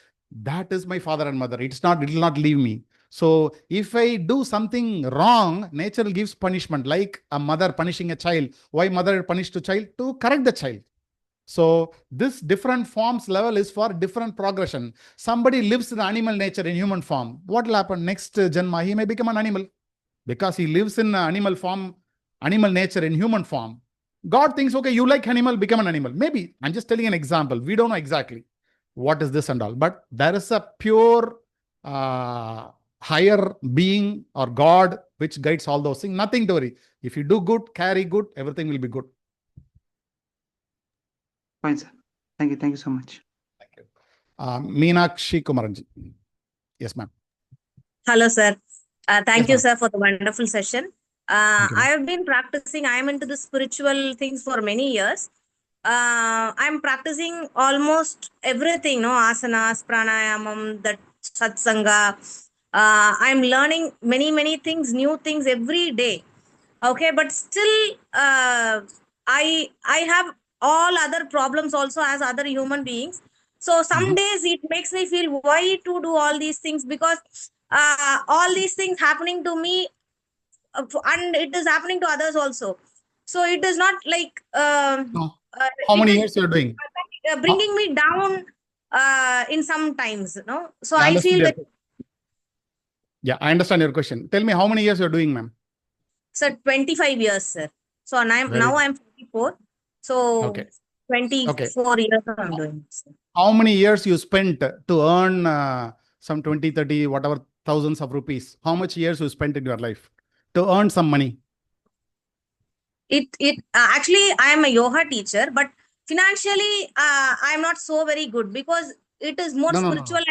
That is my father and mother. It will not leave me. So if I do something wrong, nature gives punishment, like a mother punishing a child. Why mother punished a child? To correct the child. So this different forms level is for different progression. Somebody lives in animal nature in human form. What will happen? Next Janma, he may become an animal. Because he lives in animal form, animal nature in human form. God thinks, okay, you like animal, become an animal. Maybe, I'm just telling an example. We don't know exactly what is this and all. But there is a pure higher being or God which guides all those things. Nothing to worry. If you do good, carry good, everything will be good. Fine, sir. Thank you. Thank you so much. Thank you. Meenakshi Kumaranji. Yes, ma'am. Hello, sir. Thank Yes, you, sir, for the wonderful session. Thank you, I have been practicing, I am into the spiritual things for many years. I'm practicing almost everything, asanas, pranayamam, that satsanga. I'm learning many things, new things every day. Okay, but still, I have all other problems also as other human beings. So some days it makes me feel why to do all these things, because all these things happening to me, and it is happening to others also. So it is not like How it many is years you're doing? bringing me down in some times, so Yeah, I feel that. Yeah, I understand your question. Tell me how many years you're doing, ma'am? Sir, 25 years, sir. So now I'm 44. So Okay. 24 years I'm doing this. How many years you spent to earn some 20, 30, whatever thousands of rupees? How much years you spent in your life to earn some money? Actually, I am a yoga teacher, but financially, I am not so very good, because it is more spiritual.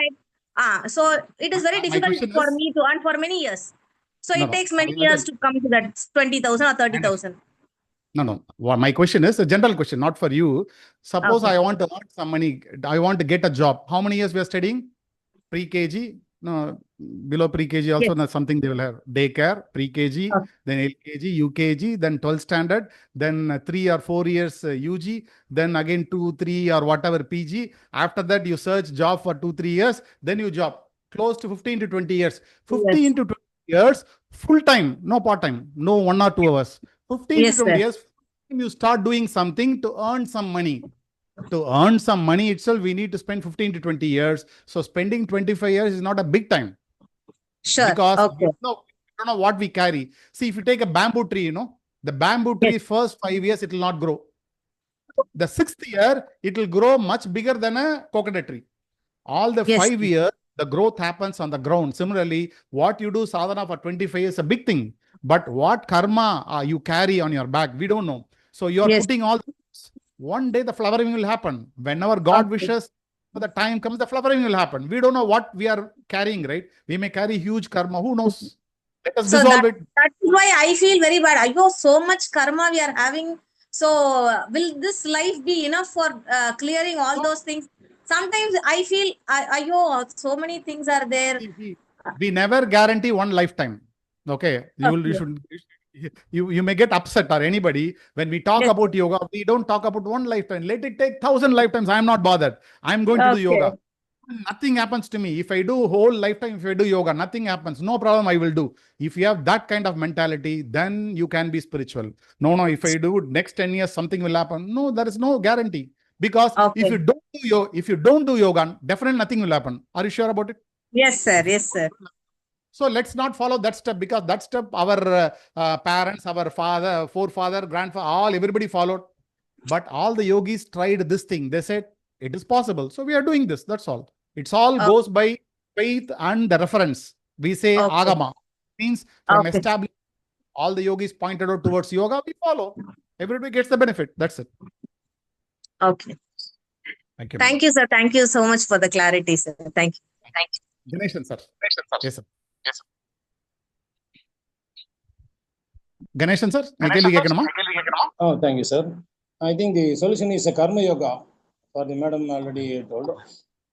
So it is very difficult for me to earn for many years. So it takes many years to come to that 20,000 or 30,000. No. Well, my question is a general question, not for you. Suppose I want to earn some money. I want to get a job. How many years we are studying? Pre-KG? No, below pre-KG also something they will have. Daycare, pre-KG, then LKG, UKG, then 12th standard, then 3 or 4 years UG, then again 2, 3 or whatever PG. After that, you search job for 2, 3 years, then you job. Close to 15 to 20 years. 15 to 20 years, full time, no part time, no 1 or 2 hours. 15 to 20 years, you start doing something to earn some money. To earn some money itself, we need to spend 15 to 20 years. So spending 25 years is not a big time. Sure. Because Okay. we don't know what we carry. See, if you take a bamboo tree, the bamboo tree first 5 years, it will not grow. The 6th year, it will grow much bigger than a coconut tree. All the 5 years, the growth happens on the ground. Similarly, what you do sadhana for 25 years is a big thing. But what karma you carry on your back, we don't know. So you are putting all. One day the flowering will happen. Whenever God wishes, the time comes, the flowering will happen. We don't know what we are carrying, right? We may carry huge karma. Who knows? Let us dissolve it. That is why I feel very bad. I go so much karma we are having. So will this life be enough for clearing all those things? Sometimes I feel, so many things are there. We never guarantee one lifetime. Okay, you may get upset, or anybody, when we talk about yoga, we don't talk about one lifetime. Let it take 1,000 lifetimes. I'm not bothered. I'm going to do yoga. Nothing happens to me. If I do whole lifetime, if I do yoga, nothing happens. No problem, I will do. If you have that kind of mentality, then you can be spiritual. No, if I do next 10 years, something will happen. No, there is no guarantee. Because if you don't do yoga, definitely nothing will happen. Are you sure about it? Yes, sir. Yes, sir. So let's not follow that step, because that step our parents, our forefather, grandfather, everybody followed. But all the yogis tried this thing. They said it is possible. So we are doing this. That's all. It's all goes by faith and the reference. We say agama. Means from establishing, all the yogis pointed out towards yoga, we follow. Everybody gets the benefit. That's it. Okay. Thank you. Thank you, sir. Thank you so much for the clarity, sir. Thank you. Thank you. Ganeshan, sir. Yes, sir. Ganeshan, sir. Oh, thank you, sir. I think the solution is a karma yoga, for the madam already told.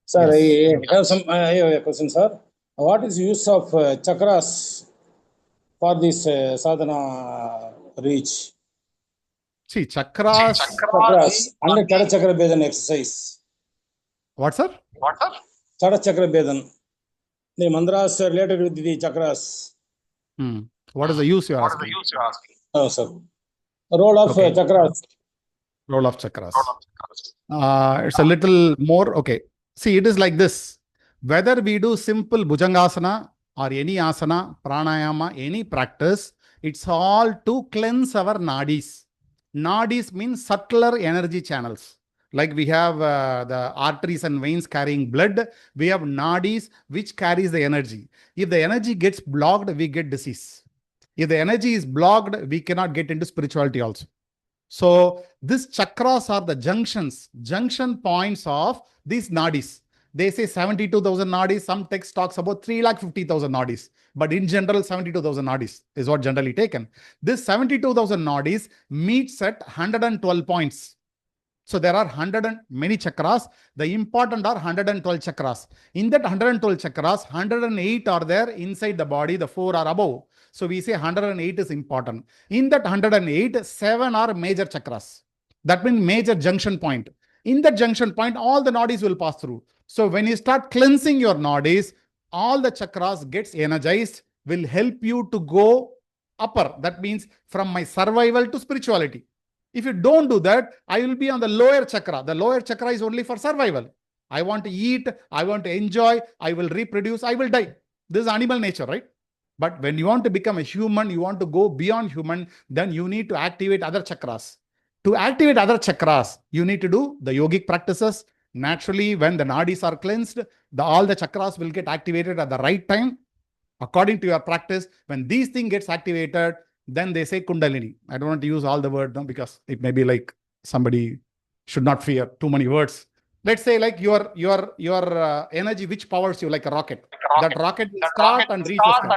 Sir, I have a question, sir. What is the use of chakras for this sadhana reach? See, chakras. Under Chara Chakra Bedan exercise. What, sir? Chara Chakra Bedan. The mantras are related with the chakras. What is the use you are asking? Oh, sir. Role of chakras. Role of chakras. It's a little more. Okay. See, it is like this. Whether we do simple bhujangasana or any asana, pranayama, any practice, it's all to cleanse our nadis. Nadis means subtler energy channels. Like we have the arteries and veins carrying blood. We have nadis which carries the energy. If the energy gets blocked, we get disease. If the energy is blocked, we cannot get into spirituality also. So these chakras are the junction points of these nadis. They say 72,000 nadis. Some text talks about 350,000 nadis. But in general, 72,000 nadis is what generally taken. This 72,000 nadis meets at 112 points. So there are many chakras. The important are 112 chakras. In that 112 chakras, 108 are there inside the body. The 4 are above. So we say 108 is important. In that 108, 7 are major chakras. That means major junction point. In that junction point, all the nadis will pass through. So when you start cleansing your nadis, all the chakras gets energized, will help you to go upper. That means from my survival to spirituality. If you don't do that, I will be on the lower chakra. The lower chakra is only for survival. I want to eat, I want to enjoy, I will reproduce, I will die. This is animal nature, right? But when you want to become a human, you want to go beyond human, then you need to activate other chakras. To activate other chakras, you need to do the yogic practices. Naturally, when the nadis are cleansed, all the chakras will get activated at the right time. According to your practice, when these things gets activated, then they say Kundalini. I don't want to use all the word now because it may be like somebody should not fear too many words. Let's say like your energy, which powers you like a rocket. That rocket will start and reach the sky.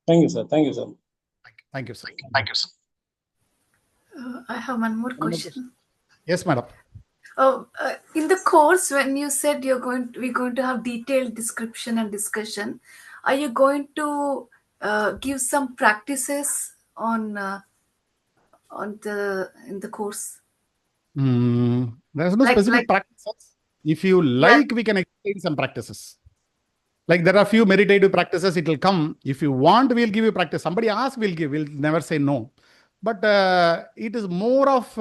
Thank you, sir. Thank you, sir. Thank you, sir. I have one more question. Yes, madam. In the course, when you said we're going to have detailed description and discussion, are you going to give some practices in the course? There's no specific practices. If you like, we can explain some practices. Like there are few meditative practices, it will come. If you want, we'll give you practice. Somebody asks, we'll give. We'll never say no. But it is more of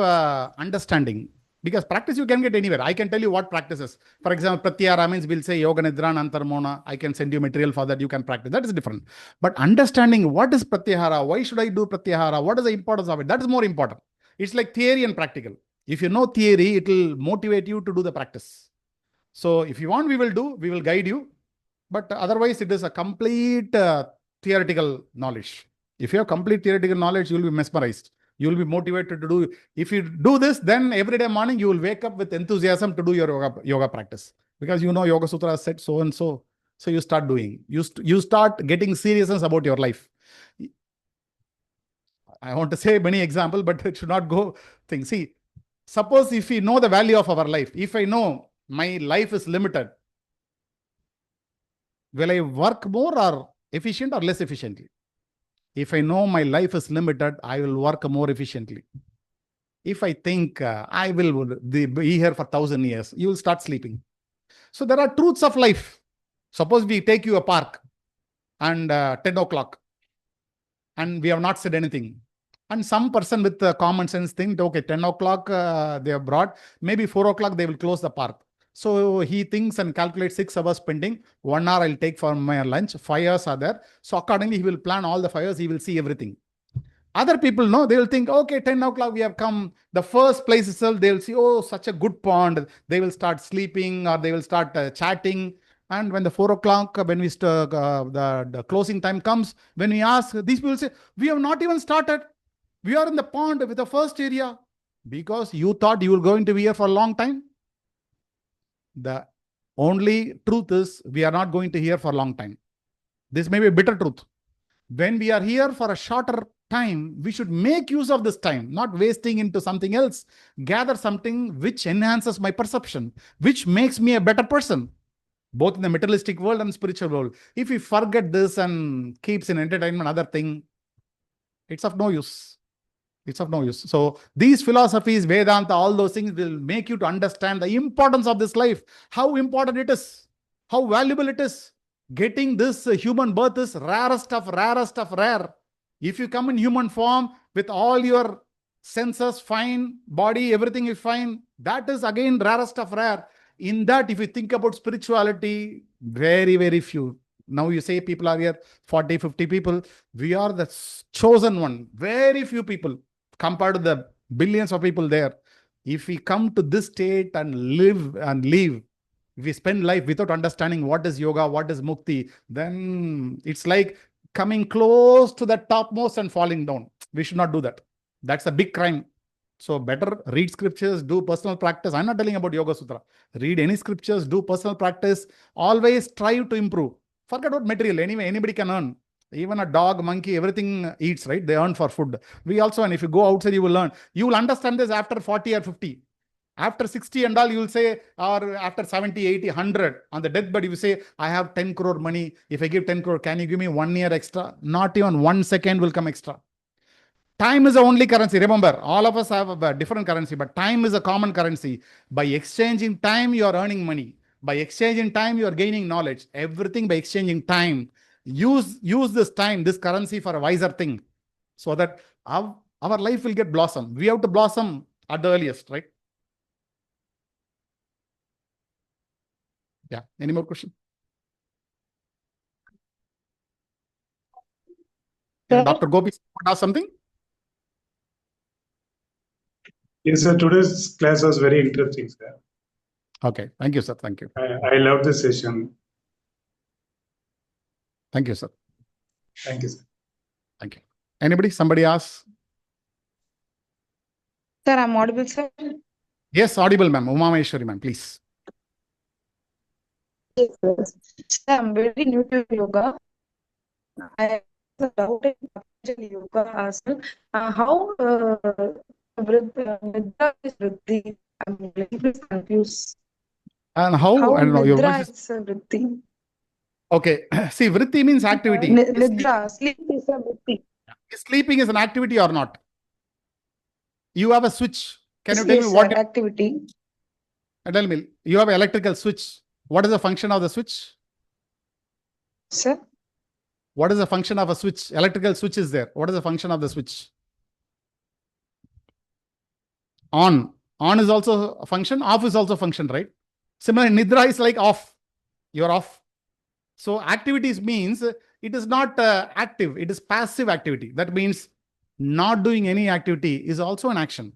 understanding. Because practice you can get anywhere. I can tell you what practices. For example, Pratyahara means we'll say Yoga Nidra and Antarmona. I can send you material for that. You can practice. That is different. But understanding what is Pratyahara, why should I do Pratyahara, what is the importance of it, that is more important. It's like theory and practical. If you know theory, it will motivate you to do the practice. So if you want, we will guide you. But otherwise, it is a complete theoretical knowledge. If you have complete theoretical knowledge, you will be mesmerized. You will be motivated to do. If you do this, then every day morning, you will wake up with enthusiasm to do your yoga practice. Because you know Yoga Sutra said so and so. So you start doing. You start getting seriousness about your life. I want to say many examples, but it should not go things. See, suppose if we know the value of our life, if I know my life is limited, will I work more or efficient or less efficiently? If I know my life is limited, I will work more efficiently. If I think I will be here for 1,000 years, you will start sleeping. So there are truths of life. Suppose we take you a park and 10 o'clock and we have not said anything. And some person with common sense think, okay, 10 o'clock they have brought, maybe 4 o'clock they will close the park. So he thinks and calculates 6 hours spending, 1 hour I'll take for my lunch, 5 hours are there. So accordingly, he will plan all the 5 hours, he will see everything. Other people know, they will think, okay, 10 o'clock we have come. The first place itself, they will see, oh, such a good pond. They will start sleeping or they will start chatting. And when the 4 o'clock, when we the closing time comes, when we ask, these people say, we have not even started. We are in the pond with the first area. Because you thought you were going to be here for a long time. The only truth is we are not going to here for a long time. This may be a bitter truth. When we are here for a shorter time, we should make use of this time, not wasting into something else. Gather something which enhances my perception, which makes me a better person, both in the materialistic world and spiritual world. If we forget this and keeps in entertainment other thing, it's of no use. It's of no use. So these philosophies, Vedanta, all those things will make you to understand the importance of this life, how important it is, how valuable it is. Getting this human birth is rarest of rare. If you come in human form with all your senses fine, body, everything is fine, that is again rarest of rare. In that, if you think about spirituality, very, very few. Now you say people are here, 40, 50 people. We are the chosen one. Very few people compared to the billions of people there. If we come to this state and live and leave, if we spend life without understanding what is yoga, what is mukti, then it's like coming close to the topmost and falling down. We should not do that. That's a big crime. So better read scriptures, do personal practice. I'm not telling about Yoga Sutra. Read any scriptures, do personal practice. Always strive to improve. Forget about material. Anyway, anybody can earn. Even a dog, monkey, everything eats, right? They earn for food. We also, and if you go outside, you will learn. You will understand this after 40 or 50. After 60 and all, you will say, or after 70, 80, 100, on the deathbed, you will say, I have 10 crore money. If I give 10 crore, can you give me 1 year extra? Not even 1 second will come extra. Time is the only currency. Remember, all of us have a different currency, but time is a common currency. By exchanging time, you are earning money. By exchanging time, you are gaining knowledge. Everything by exchanging time. Use this time, this currency for a wiser thing, so that our life will get blossom. We have to blossom at the earliest, right? Yeah. Any more questions? Yeah, Dr. Gopi, want to ask something? Yes, sir. Today's class was very interesting, sir. Okay. Thank you, sir. Thank you. I love the session. Thank you, sir. Thank you, sir. Thank you. Anybody? Somebody ask? Sir, I'm audible, sir. Yes, audible, ma'am. Uma Maheshwari, ma'am, please. Yes, sir. Sir, I'm very new to yoga. I have a doubt in yoga, sir. How Nidra is Vritti? I'm a little bit confused. And how? I don't know. Your Nidra voice is... is Vritti. Okay. See, Vritti means activity. Nidra, sleep is a Vritti. Sleeping is an activity or not? You have a switch. Can you tell Yes, me what activity? Tell me. You have an electrical switch. What is the function of the switch? Sir? What is the function of a switch? Electrical switch is there. What is the function of the switch? On. On is also a function, off is also a function, right? Similarly, nidra is like off. You're off. So activities means it is not active, it is passive activity. That means not doing any activity is also an action.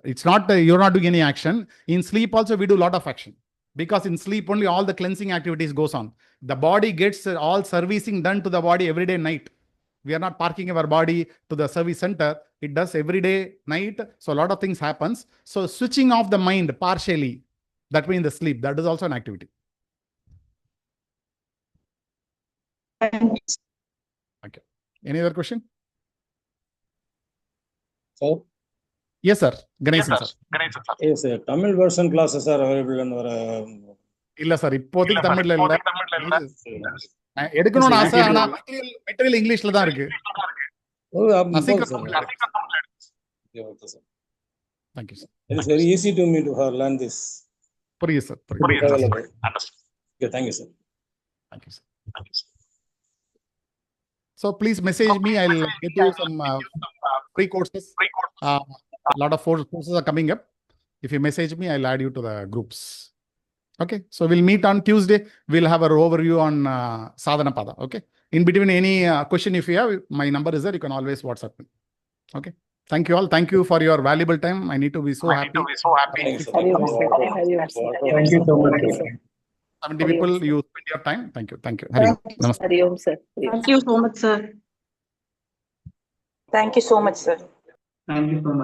It's not you're not doing any action. In sleep also we do a lot of action, because in sleep only all the cleansing activities goes on. The body gets all servicing done to the body every day night. We are not parking our body to the service center. It does every day night. So a lot of things happens. So switching off the mind partially, that means the sleep, that is also an activity. Okay. Any other question? Sir? Yes, sir. Ganesan, sir. Yes, sir. Tamil version classes are available in our... இல்ல sir, இப்போதைக்கு தமிழ்ல இல்ல. எடுக்கணும்னு ஆசை, ஆனா material இங்கிலீஷ்ல தான் இருக்கு. Thank you, sir. It is very easy to me to learn this. புரியுது sir. Okay, thank you, sir. Thank you, sir. So please message me. I'll get you some free courses. A lot of courses are coming up. If you message me, I'll add you to the groups. Okay. So we'll meet on Tuesday. We'll have an overview on Sadhana Pada. Okay. In between, any question if you have, my number is there. You can always WhatsApp me. Okay. Thank you all. Thank you for your valuable time. I need to be so happy. Thank you so much. 70 people, you spend your time. Thank you. Thank you. Namaste. Sir. Thank you so much, sir. Thank you so much, sir. Thank you so much.